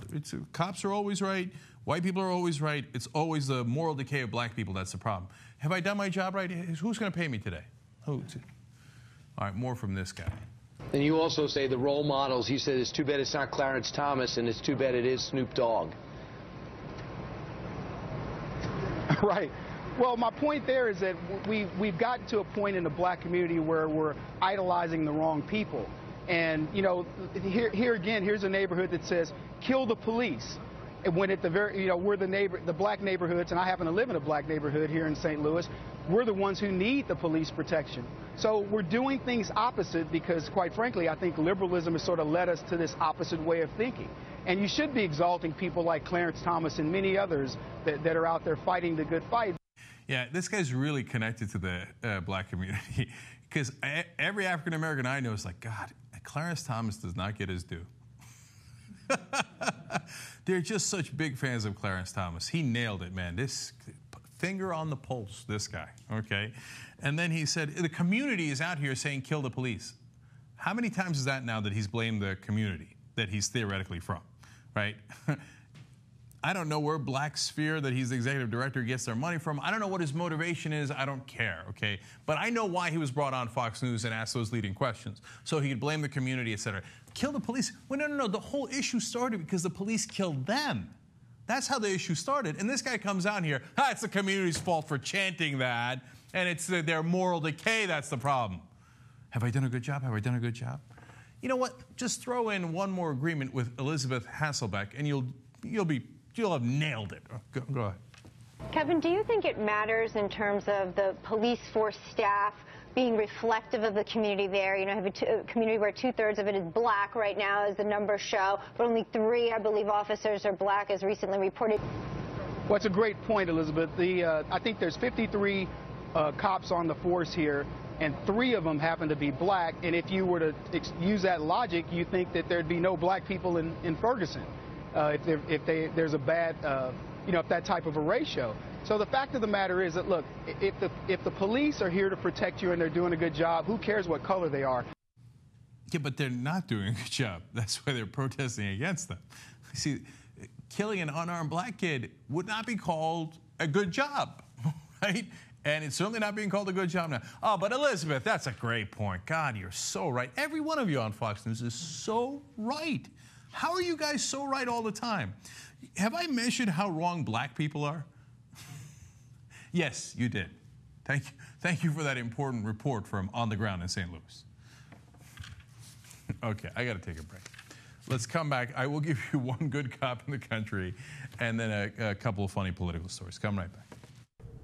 Cops are always right. White people are always right. It's always the moral decay of black people that's the problem. Have I done my job right? Who's going to pay me today? Who? All right, more from this guy. And you also say the role models, you said it's too bad it's not Clarence Thomas and it's too bad it is Snoop Dogg. Right. Well, my point there is that we've gotten to a point in the black community where we're idolizing the wrong people. And, you know, here again, here's a neighborhood that says, kill the police. And when at the very, you know, we're the black neighborhoods, and I happen to live in a black neighborhood here in St. Louis, we're the ones who need the police protection. So we're doing things opposite because, quite frankly, I think liberalism has sort of led us to this opposite way of thinking. And you should be exalting people like Clarence Thomas and many others that are out there fighting the good fight. Yeah, this guy's really connected to the black community because every African American I know is like, God, Clarence Thomas does not get his due. They're just such big fans of Clarence Thomas. He nailed it, man. This finger on the pulse, this guy, okay? And then he said, the community is out here saying kill the police. How many times is that now that he's blamed the community that he's theoretically from, right? I don't know where Black Sphere, that he's the executive director, gets their money from. I don't know what his motivation is. I don't care, okay? But I know why he was brought on Fox News and asked those leading questions. So he could blame the community, et cetera. Kill the police. Well, no. The whole issue started because the police killed them. That's how the issue started. And this guy comes out here, it's the community's fault for chanting that, and it's their moral decay that's the problem. Have I done a good job? Have I done a good job? You know what? Just throw in one more agreement with Elizabeth Hasselbeck, and you'll have nailed it. Go ahead. Kevin, do you think it matters in terms of the police force staff being reflective of the community there? You know, have a community where 2/3 of it is black right now, as the numbers show, but only 3, I believe, officers are black, as recently reported. Well, it's a great point, Elizabeth. I think there's 53 cops on the force here, and 3 of them happen to be black. And if you were to use that logic, you think that there'd be no black people in Ferguson. If there's a bad, if that type of a ratio. So the fact of the matter is that, look, if the police are here to protect you and they're doing a good job, who cares what color they are? Yeah, but they're not doing a good job. That's why they're protesting against them. See, killing an unarmed black kid would not be called a good job, right? And it's certainly not being called a good job now. Oh, but Elizabeth, that's a great point. God, you're so right. Every one of you on Fox News is so right. How are you guys so right all the time? Have I mentioned how wrong black people are? Yes, you did. Thank you for that important report from on the ground in St. Louis. Okay, I got to take a break. Let's come back. I will give you one good cop in the country and then a couple of funny political stories. Come right back.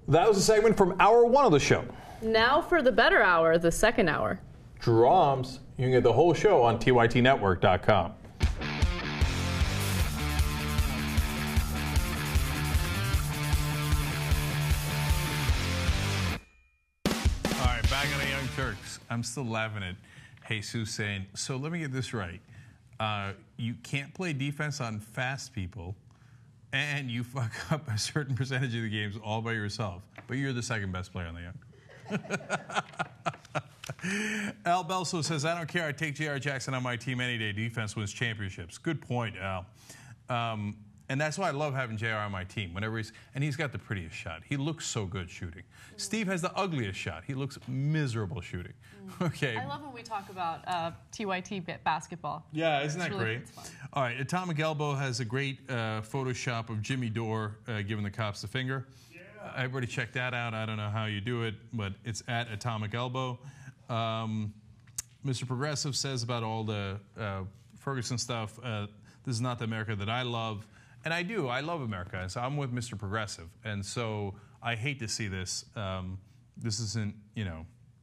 That was a segment from hour one of the show. Now for the better hour, the second hour. Drums. You can get the whole show on TYTnetwork.com. All right, back on the Young Turks. I'm still laughing at Jesus saying, so let me get this right. You can't play defense on fast people, and you fuck up a certain percentage of the games all by yourself, but you're the second best player on the Young. Al Belso says, I don't care. I take J.R. Jackson on my team any day. Defense wins championships. Good point, Al. And that's why I love having J.R. on my team. He's got the prettiest shot. He looks so good shooting. Steve has the ugliest shot. He looks miserable shooting. Okay. I love when we talk about TYT basketball. Yeah, isn't that really great? All right, Atomic Elbow has a great Photoshop of Jimmy Dore giving the cops the finger. Yeah. Everybody check that out. I don't know how you do it, but it's at Atomic Elbow. Mr. Progressive says about all the Ferguson stuff, this is not the America that I love. And I do. I love America. So I'm with Mr. Progressive. And so I hate to see this. This isn't,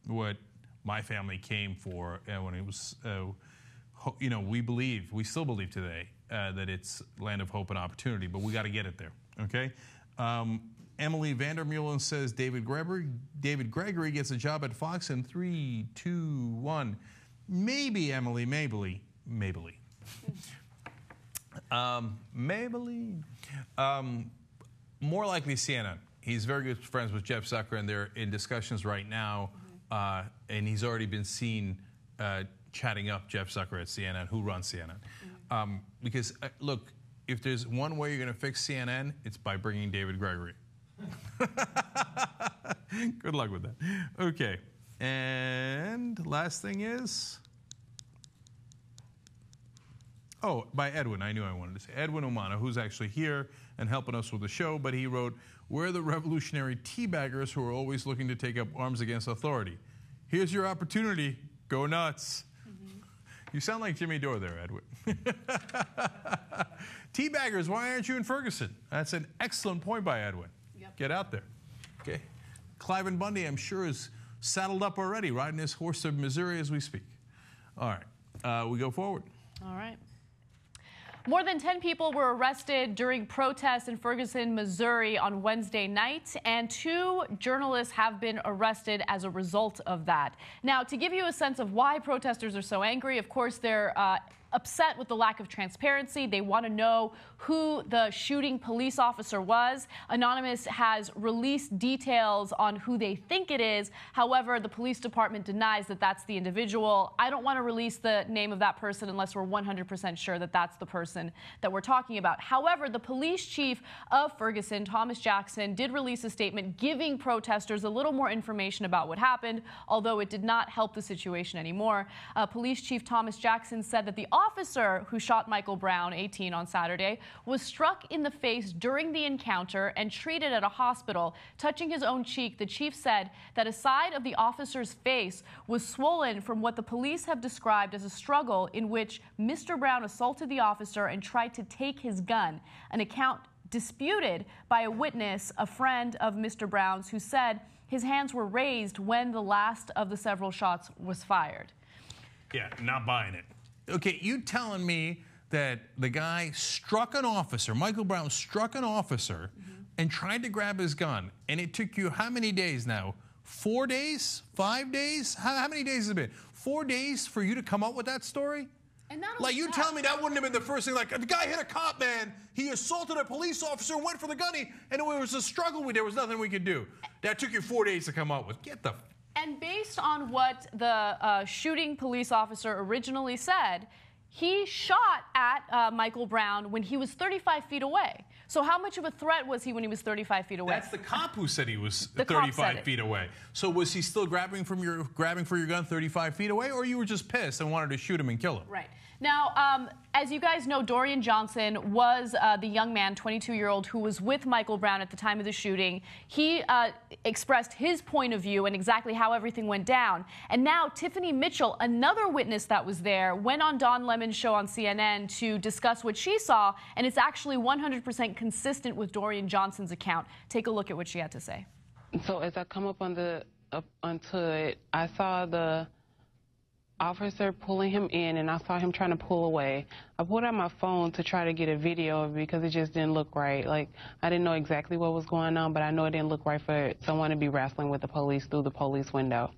what my family came for when it was, we still believe today that it's land of hope and opportunity, but we got to get it there, okay? Emily Vandermeulen says David Gregory gets a job at Fox in 3, 2, 1. Maybe, Emily, maybe. Maybelline. More likely CNN. He's very good friends with Jeff Zucker, and they're in discussions right now. And he's already been seen chatting up Jeff Zucker at CNN, who runs CNN. Because, look, if there's one way you're going to fix CNN, it's by bringing David Gregory. Good luck with that. Okay. And last thing is... Oh, by Edwin. I knew I wanted to say. Edwin Umana, who's actually here and helping us with the show, but he wrote, we're the revolutionary teabaggers who are always looking to take up arms against authority. Here's your opportunity. Go nuts. Mm-hmm. You sound like Jimmy Dore there, Edwin. Teabaggers, why aren't you in Ferguson? That's an excellent point by Edwin. Yep. Get out there. Okay. Cliven Bundy, I'm sure, is saddled up already, riding his horse to Missouri as we speak. All right. We go forward. All right. More than 10 people were arrested during protests in Ferguson, Missouri on Wednesday night, and 2 journalists have been arrested as a result of that. Now, to give you a sense of why protesters are so angry, of course, they're upset with the lack of transparency. They want to know who the shooting police officer was. Anonymous has released details on who they think it is. However, the police department denies that that's the individual. I don't want to release the name of that person unless we're 100% sure that that's the person that we're talking about. However, the police chief of Ferguson, Thomas Jackson, did release a statement giving protesters a little more information about what happened, although it did not help the situation anymore. Police Chief Thomas Jackson said that the officer who shot Michael Brown, 18, on Saturday, was struck in the face during the encounter and treated at a hospital. Touching his own cheek, the chief said that a side of the officer's face was swollen from what the police have described as a struggle in which Mr. Brown assaulted the officer and tried to take his gun, an account disputed by a witness, a friend of Mr. Brown's, who said his hands were raised when the last of the several shots was fired. Yeah, not buying it. Okay, you telling me that the guy struck an officer, Michael Brown struck an officer and tried to grab his gun, and it took you how many days now? 4 days? 5 days? How many days has it been? 4 days for you to come up with that story? And not like, you tell me that wouldn't have been the first thing. Like, the guy hit a cop, man. He assaulted a police officer and went for the gun, and it was a struggle. There was nothing we could do. That took you 4 days to come up with. Get the... And based on what the shooting police officer originally said, he shot at Michael Brown when he was 35 feet away. So how much of a threat was he when he was 35 feet away? That's the cop who said he was 35 feet away. So was he still grabbing for your gun 35 feet away, or you were just pissed and wanted to shoot him and kill him? Right. Now, as you guys know, Dorian Johnson was the young man, 22-year-old, who was with Michael Brown at the time of the shooting. He expressed his point of view and exactly how everything went down. And now Tiffany Mitchell, another witness that was there, went on Don Lemon's show on CNN to discuss what she saw, and it's actually 100% consistent with Dorian Johnson's account. Take a look at what she had to say. So as I come up onto it, I saw the officer pulling him in, and I saw him trying to pull away. I pulled out my phone to try to get a video of it because it just didn't look right. Like, I didn't know exactly what was going on, but I know it didn't look right for someone to be wrestling with the police through the police window.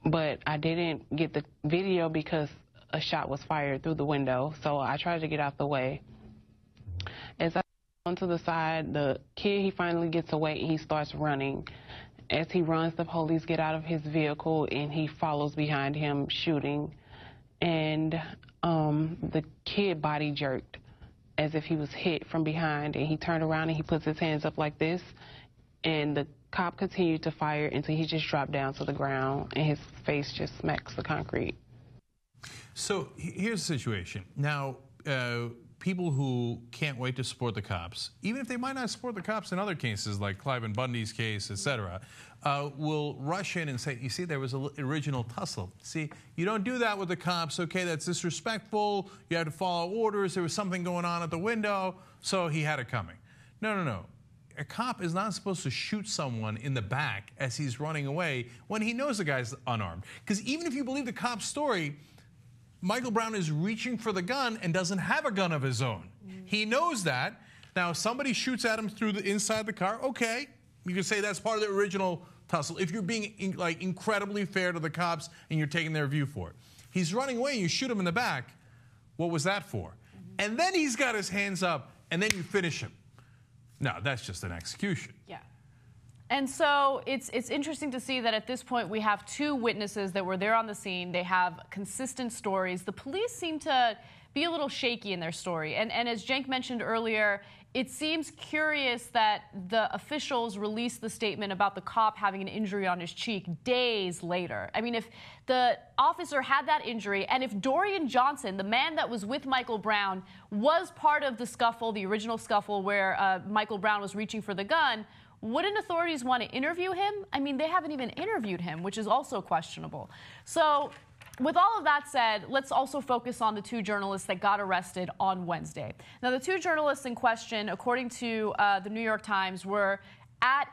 But I didn't get the video because a shot was fired through the window, so I tried to get out the way. As I onto the side, the kid, he finally gets away and he starts running. As he runs, the police get out of his vehicle and he follows behind him shooting. And the kid body jerked as if he was hit from behind, and he turned around and he puts his hands up like this, and the cop continued to fire until he just dropped down to the ground and his face just smacks the concrete. So here's the situation. Now, people who can't wait to support the cops, even if they might not support the cops in other cases like Clive and Bundy's case, etc., will rush in and say, you see, there was an original tussle. See, you don't do that with the cops. Okay, that's disrespectful. You have to follow orders. There was something going on at the window, so he had it coming. No, no, no. A cop is not supposed to shoot someone in the back as he's running away when he knows the guy's unarmed. Because even if you believe the cop's story, Michael Brown is reaching for the gun and doesn't have a gun of his own. He knows that. Now, if somebody shoots at him through the inside the car, okay, you can say that's part of the original tussle. If you're being incredibly fair to the cops and you're taking their view for it. He's running away and you shoot him in the back. What was that for? And then he's got his hands up and then you finish him. No, that's just an execution. Yeah. And so it's interesting to see that at this point we have two witnesses that were there on the scene. They have consistent stories. The police seem to be a little shaky in their story. And as Cenk mentioned earlier, it seems curious that the officials released the statement about the cop having an injury on his cheek days later. I mean, if the officer had that injury, and if Dorian Johnson, the man that was with Michael Brown, was part of the scuffle, the original scuffle where Michael Brown was reaching for the gun, wouldn't authorities want to interview him? I mean, they haven't even interviewed him, which is also questionable. So with all of that said, let's also focus on the two journalists that got arrested on Wednesday. Now, the two journalists in question, according to the New York Times, were at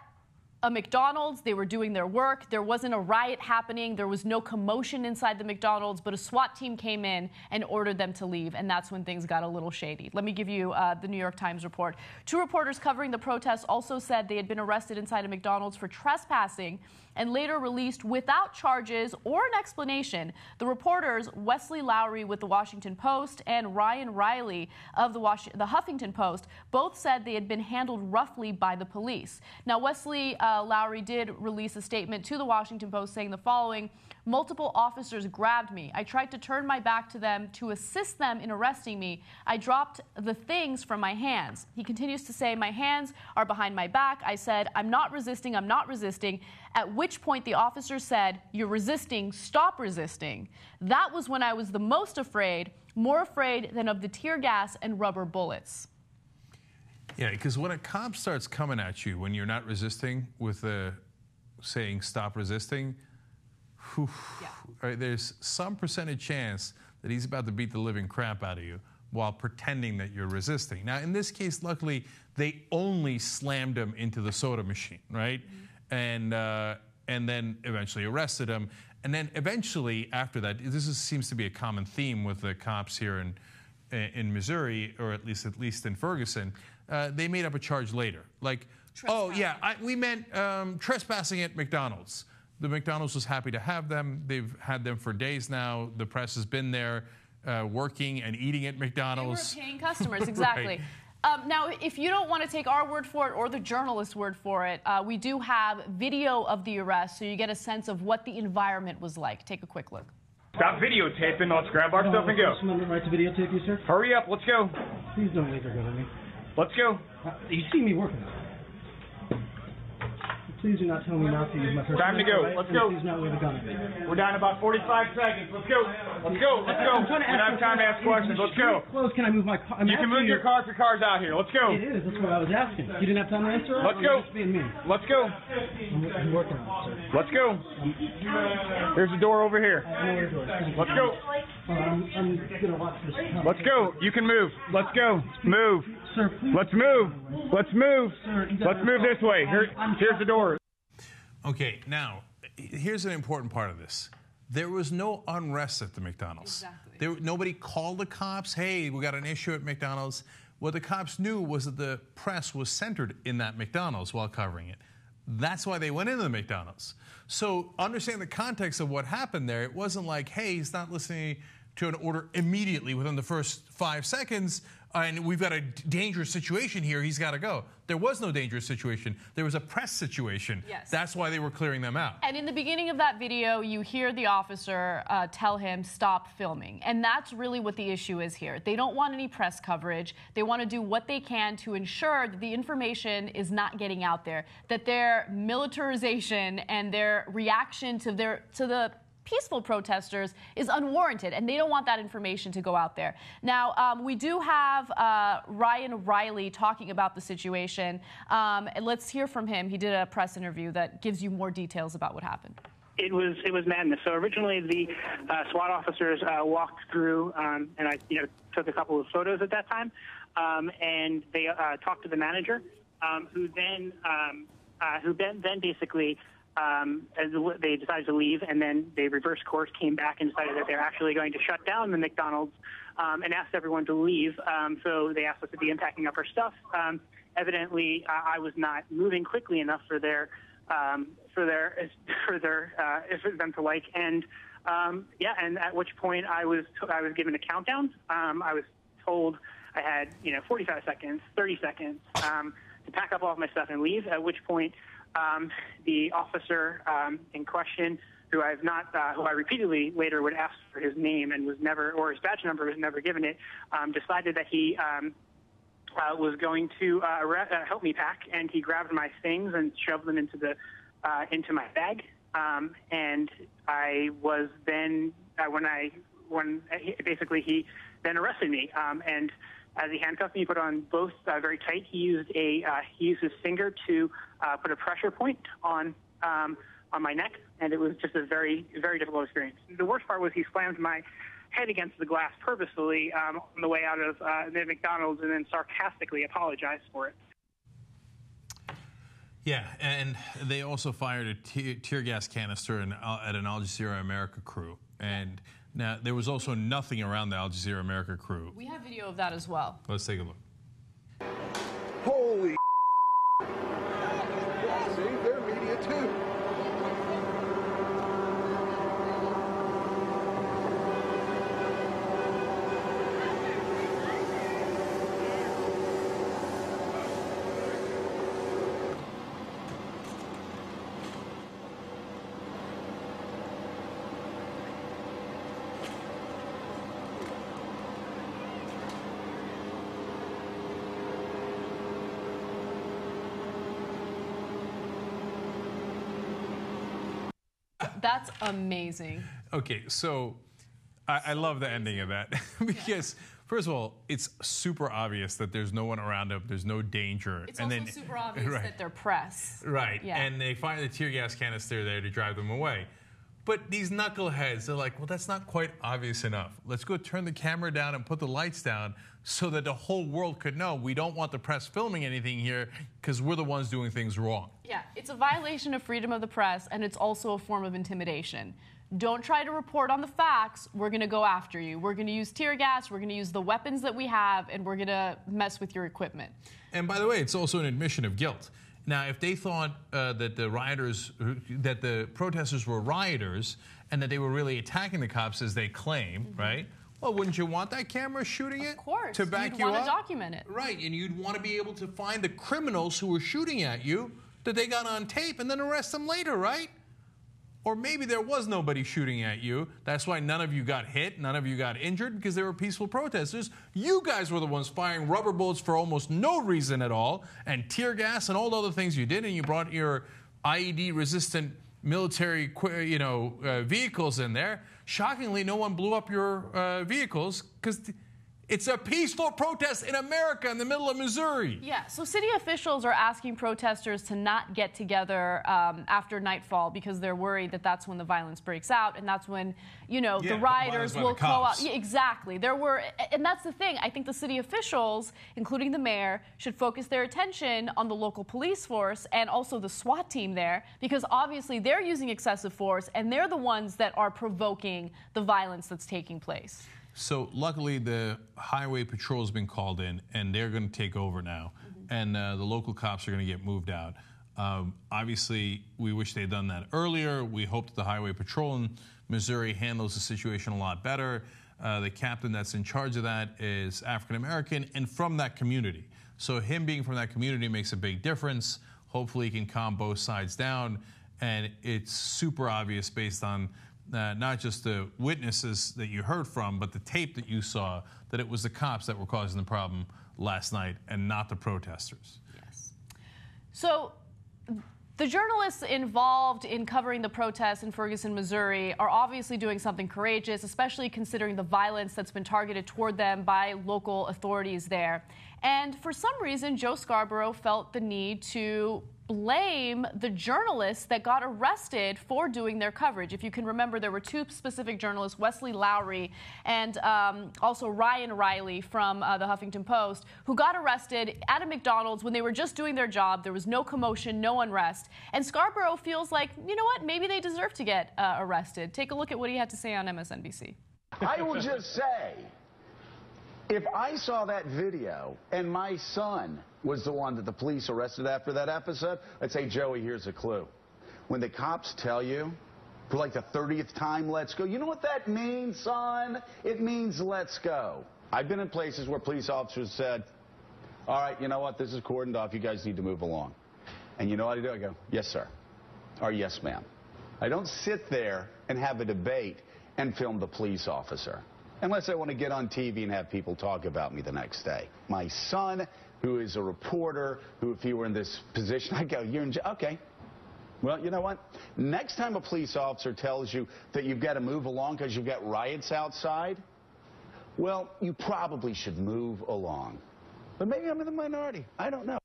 a McDonald's. They were doing their work. There wasn't a riot happening. There was no commotion inside the McDonald's, but a SWAT team came in and ordered them to leave, and that's when things got a little shady. Let me give you the New York Times report. Two reporters covering the protests also said they had been arrested inside a McDonald's for trespassing and later released without charges or an explanation. The reporters, Wesley Lowery with the Washington Post and Ryan Riley of the Huffington Post, both said they had been handled roughly by the police. Now, Wesley Lowery did release a statement to the Washington Post saying the following: multiple officers grabbed me. I tried to turn my back to them to assist them in arresting me. I dropped the things from my hands. He continues to say, my hands are behind my back. I said, I'm not resisting, I'm not resisting. At which point the officer said, you're resisting, stop resisting. That was when I was the most afraid, more afraid than of the tear gas and rubber bullets. Yeah, because when a cop starts coming at you when you're not resisting with saying stop resisting, right, there's some percentage chance that he's about to beat the living crap out of you while pretending that you're resisting. Now, in this case, luckily, they only slammed him into the soda machine, right? And then eventually arrested him. And then eventually, after that, seems to be a common theme with the cops here in Missouri, or at least in Ferguson. They made up a charge later, like, oh yeah, we meant trespassing at McDonald's. The McDonald's was happy to have them. They've had them for days now. The press has been there working and eating at McDonald's. They were paying customers, exactly. Right. Now, if you don't want to take our word for it or the journalist's word for it, we do have video of the arrest, so you get a sense of what the environment was like. Take a quick look. Stop videotaping. Let's grab our stuff and go. Someone right to videotape you, sir? Hurry up. Let's go. Please don't leave her with me. Let's go. You see me working. please do not tell me not to use my personal Time to go. right, Let's and go. Please not wave a gun at me. We're down to about 45 seconds. Let's go. Let's go. Let's go. We don't have time to ask questions. Let's go. Close. Can I move my car? You can move your car if your car's out here. Let's go. It is. That's what I was asking. You didn't have time to answer it? Let's go. Just being mean. Let's go. I'm working on it, sir. Let's go. There's a door over here. I know where the door is. Let's go. I'm going to watch this. Let's go. You can move. Let's go. Move. Sir, please. Let's move. Let's move. Sir, Let's move this way. Here's the door. Okay, now, here's an important part of this. There was no unrest at the McDonald's. Exactly. Nobody called the cops, hey, we got an issue at McDonald's. What the cops knew was that the press was centered in that McDonald's while covering it. That's why they went into the McDonald's. So understand the context of what happened there. It wasn't like, hey, he's not listening to an order immediately within the first 5 seconds, and we've got a dangerous situation here, he's got to go. There was no dangerous situation. There was a press situation. Yes. That's why they were clearing them out. And in the beginning of that video, you hear the officer tell him, stop filming. And that's really what the issue is here. They don't want any press coverage. They want to do what they can to ensure that the information is not getting out there, that their militarization and their reaction to the peaceful protesters is unwarranted, and they don't want that information to go out there. Now, we do have Ryan Riley talking about the situation, and let's hear from him. He did a press interview that gives you more details about what happened. It was madness. So originally the SWAT officers walked through, and I took a couple of photos at that time, and they talked to the manager, who then basically. They decided to leave, and then they reversed course, came back, and decided that they're actually going to shut down the McDonald's, and asked everyone to leave. So they asked us to be unpacking up our stuff. Evidently, I was not moving quickly enough for them to like. And and at which point I was given a countdown. I was told I had 45 seconds, 30 seconds to pack up all of my stuff and leave. At which point. The officer in question, who I repeatedly later would ask for his name and was never, or his badge number was never given it, decided that he was going to help me pack, and he grabbed my things and shoved them into my bag. And I was then he then arrested me, and as he handcuffed me, he put on both very tight. He used his finger to put a pressure point on my neck, and it was just a very, very difficult experience. The worst part was he slammed my head against the glass purposefully on the way out of the McDonald's, and then sarcastically apologized for it. Yeah, and they also fired a tear gas canister at an Al Jazeera America crew, and. Now, there was also nothing around the Al Jazeera America crew. We have video of that as well. Let's take a look. Holy see, they're media too. That's amazing. Okay, so I love the ending of that because, first of all, it's super obvious that there's no one around them, there's no danger. It's also super obvious that they're press. Right, yeah. And they fire the tear gas canister there to drive them away. But these knuckleheads, they're like, well, that's not quite obvious enough. Let's go turn the camera down and put the lights down so that the whole world could know we don't want the press filming anything here because we're the ones doing things wrong. Yeah, it's a violation of freedom of the press, and it's also a form of intimidation. Don't try to report on the facts. We're going to go after you. We're going to use tear gas. We're going to use the weapons that we have, and we're going to mess with your equipment. And by the way, it's also an admission of guilt. Now, if they thought that the protesters were rioters and that they were really attacking the cops as they claim, right? Well, wouldn't you want that camera shooting it? Of course. To back you up? You'd want to document it. Right, and you'd want to be able to find the criminals who were shooting at you that they got on tape and then arrest them later, right? Or maybe there was nobody shooting at you. That's why none of you got hit, none of you got injured, because they were peaceful protesters. You guys were the ones firing rubber bullets for almost no reason at all, and tear gas and all the other things you did, and you brought your IED-resistant military, vehicles in there. Shockingly, no one blew up your vehicles because it's a peaceful protest in America in the middle of Missouri. Yeah, so city officials are asking protesters to not get together after nightfall because they're worried that that's when the violence breaks out and that's when, the rioters will go out. Yeah, exactly. And that's the thing. I think the city officials, including the mayor, should focus their attention on the local police force and also the SWAT team there because obviously they're using excessive force and they're the ones that are provoking the violence that's taking place. So luckily, the highway patrol has been called in, and they're going to take over now. And the local cops are going to get moved out. Obviously, we wish they'd done that earlier. We hope that the highway patrol in Missouri handles the situation a lot better. The captain that's in charge of that is African-American and from that community. So him being from that community makes a big difference. Hopefully, he can calm both sides down. And it's super obvious based on not just the witnesses that you heard from, but the tape that you saw, that it was the cops that were causing the problem last night and not the protesters. Yes. So the journalists involved in covering the protests in Ferguson, Missouri are obviously doing something courageous, especially considering the violence that's been targeted toward them by local authorities there. And for some reason, Joe Scarborough felt the need to blame the journalists that got arrested for doing their coverage. If you can remember, there were two specific journalists, Wesley Lowry and also Ryan Riley from the Huffington Post, who got arrested at a McDonald's when they were just doing their job. There was no commotion, no unrest. And Scarborough feels like, you know what, maybe they deserve to get arrested. Take a look at what he had to say on MSNBC. I will just say, if I saw that video and my son was the one that the police arrested after that episode, I'd say, Joey, here's a clue. When the cops tell you for like the 30th time, let's go, you know what that means, son? It means let's go. I've been in places where police officers said, all right, you know what, this is cordoned off, you guys need to move along. And you know what I do? I go, yes, sir, or yes, ma'am. I don't sit there and have a debate and film the police officer, unless I want to get on TV and have people talk about me the next day. My son, who is a reporter, who if he were in this position, I'd go, you're in jail. Okay. Well, you know what? Next time a police officer tells you that you've got to move along because you've got riots outside, well, you probably should move along. But maybe I'm in the minority. I don't know.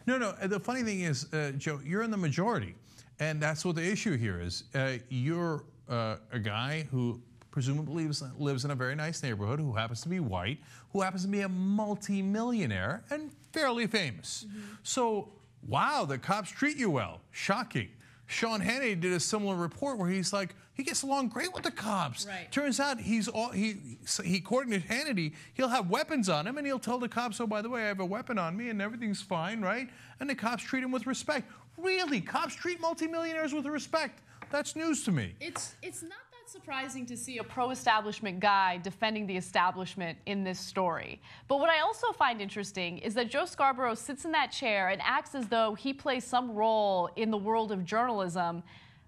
No, the funny thing is, Joe, you're in the majority. And that's what the issue here is. You're a guy who presumably lives in a very nice neighborhood, who happens to be white, who happens to be a multi-millionaire and fairly famous. So, wow, the cops treat you well. Shocking. Sean Hannity did a similar report where he's like, he gets along great with the cops. Right. Turns out he according to Hannity, he'll have weapons on him and he'll tell the cops, oh, by the way, I have a weapon on me and everything's fine, right? And the cops treat him with respect. Really? Cops treat multimillionaires with respect? That's news to me. It's not that surprising to see a pro-establishment guy defending the establishment in this story. But what I also find interesting is that Joe Scarborough sits in that chair and acts as though he plays some role in the world of journalism,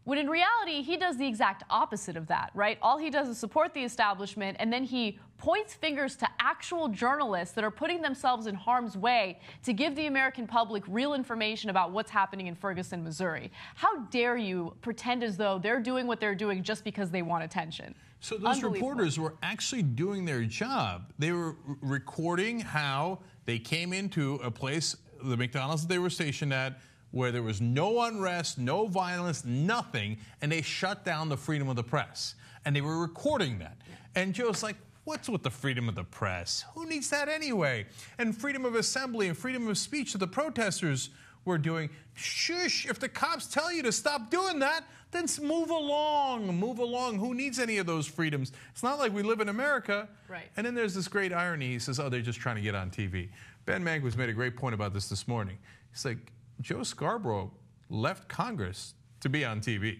when in reality, he does the exact opposite of that, right? All he does is support the establishment, and then he points fingers to actual journalists that are putting themselves in harm's way to give the American public real information about what's happening in Ferguson, Missouri. How dare you pretend as though they're doing what they're doing just because they want attention? So those reporters were actually doing their job. They were recording how they came into a place, the McDonald's that they were stationed at, where there was no unrest, no violence, nothing, and they shut down the freedom of the press. And they were recording that. And Joe's like, what's with the freedom of the press? Who needs that anyway? And freedom of assembly and freedom of speech that the protesters were doing. Shush, if the cops tell you to stop doing that, then move along, move along. Who needs any of those freedoms? It's not like we live in America. Right. And then there's this great irony. He says, oh, they're just trying to get on TV. Ben Mankiewicz made a great point about this morning. He's like, Joe Scarborough left Congress to be on TV.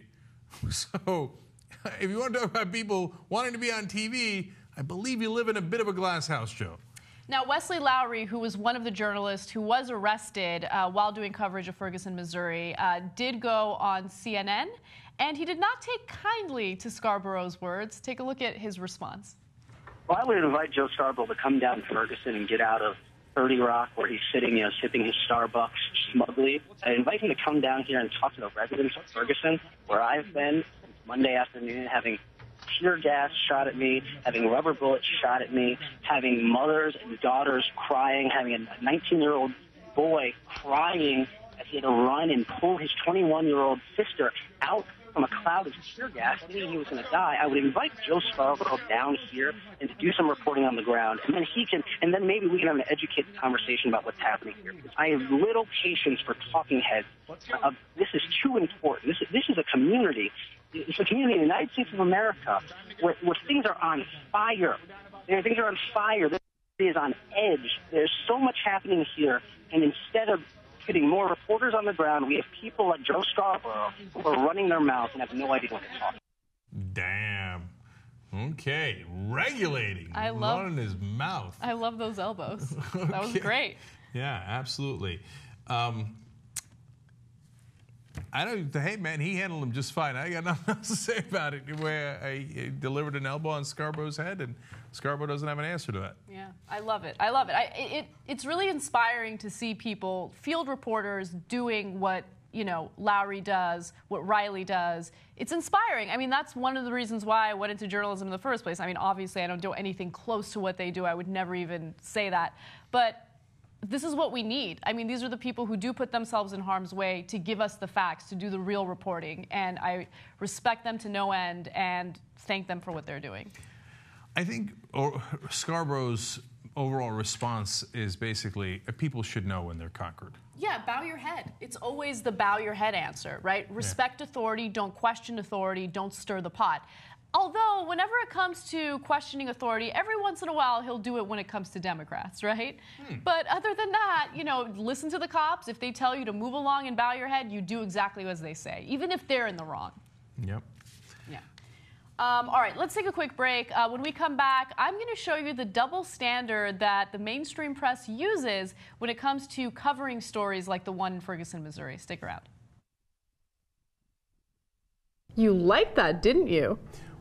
So if you want to talk about people wanting to be on TV, I believe you live in a bit of a glass house, Joe. Now, Wesley Lowry, who was one of the journalists who was arrested while doing coverage of Ferguson, Missouri, did go on CNN, and he did not take kindly to Scarborough's words. Take a look at his response. Well, I would invite Joe Scarborough to come down to Ferguson and get out of 30 Rock, where he's sitting, sipping his Starbucks, smugly. I invite him to come down here and talk to the residents of Ferguson, where I've been since Monday afternoon, having tear gas shot at me, having rubber bullets shot at me, having mothers and daughters crying, having a 19-year-old boy crying as he had to run and pull his 21-year-old sister out from a cloud of tear gas, thinking he was going to die. I would invite Joe Scarborough down here and to do some reporting on the ground, and then maybe we can have an educated conversation about what's happening here. I have little patience for talking heads. This is too important. This is a community. It's a community in the United States of America where things are on fire. Things are on fire. This is on edge. There's so much happening here, and instead of getting more reporters on the ground, we have people like Joe Scarborough who are running their mouths and have no idea what they're talking about. Damn. Okay, regulating. Running his mouth. I love those elbows. Okay. That was great. Yeah, absolutely. Hey, man, he handled him just fine. I got nothing else to say about it. Where I delivered an elbow on Scarborough's head, and Scarborough doesn't have an answer to that. Yeah, I love it. I love it. It's really inspiring to see people, field reporters, doing what Lowry does, what Riley does. It's inspiring. I mean, that's one of the reasons why I went into journalism in the first place. I mean, obviously, I don't do anything close to what they do. I would never even say that. But this is what we need. I mean, these are the people who do put themselves in harm's way to give us the facts, to do the real reporting. And I respect them to no end and thank them for what they're doing. I think Scarborough's overall response is basically people should know when they're conquered. Yeah, bow your head. It's always the bow your head answer, right? Respect authority, don't question authority, don't stir the pot. Although, whenever it comes to questioning authority, every once in a while he'll do it when it comes to Democrats, right? But other than that, listen to the cops. If they tell you to move along and bow your head, you do exactly as they say, even if they're in the wrong. Yep. Yeah. All right, let's take a quick break. When we come back, I'm going to show you the double standard that the mainstream press uses when it comes to covering stories like the one in Ferguson, Missouri. Stick around. You liked that, didn't you?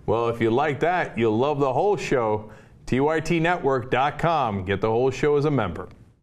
Well, if you like that, you'll love the whole show. TYT-network.com. Get the whole show as a member.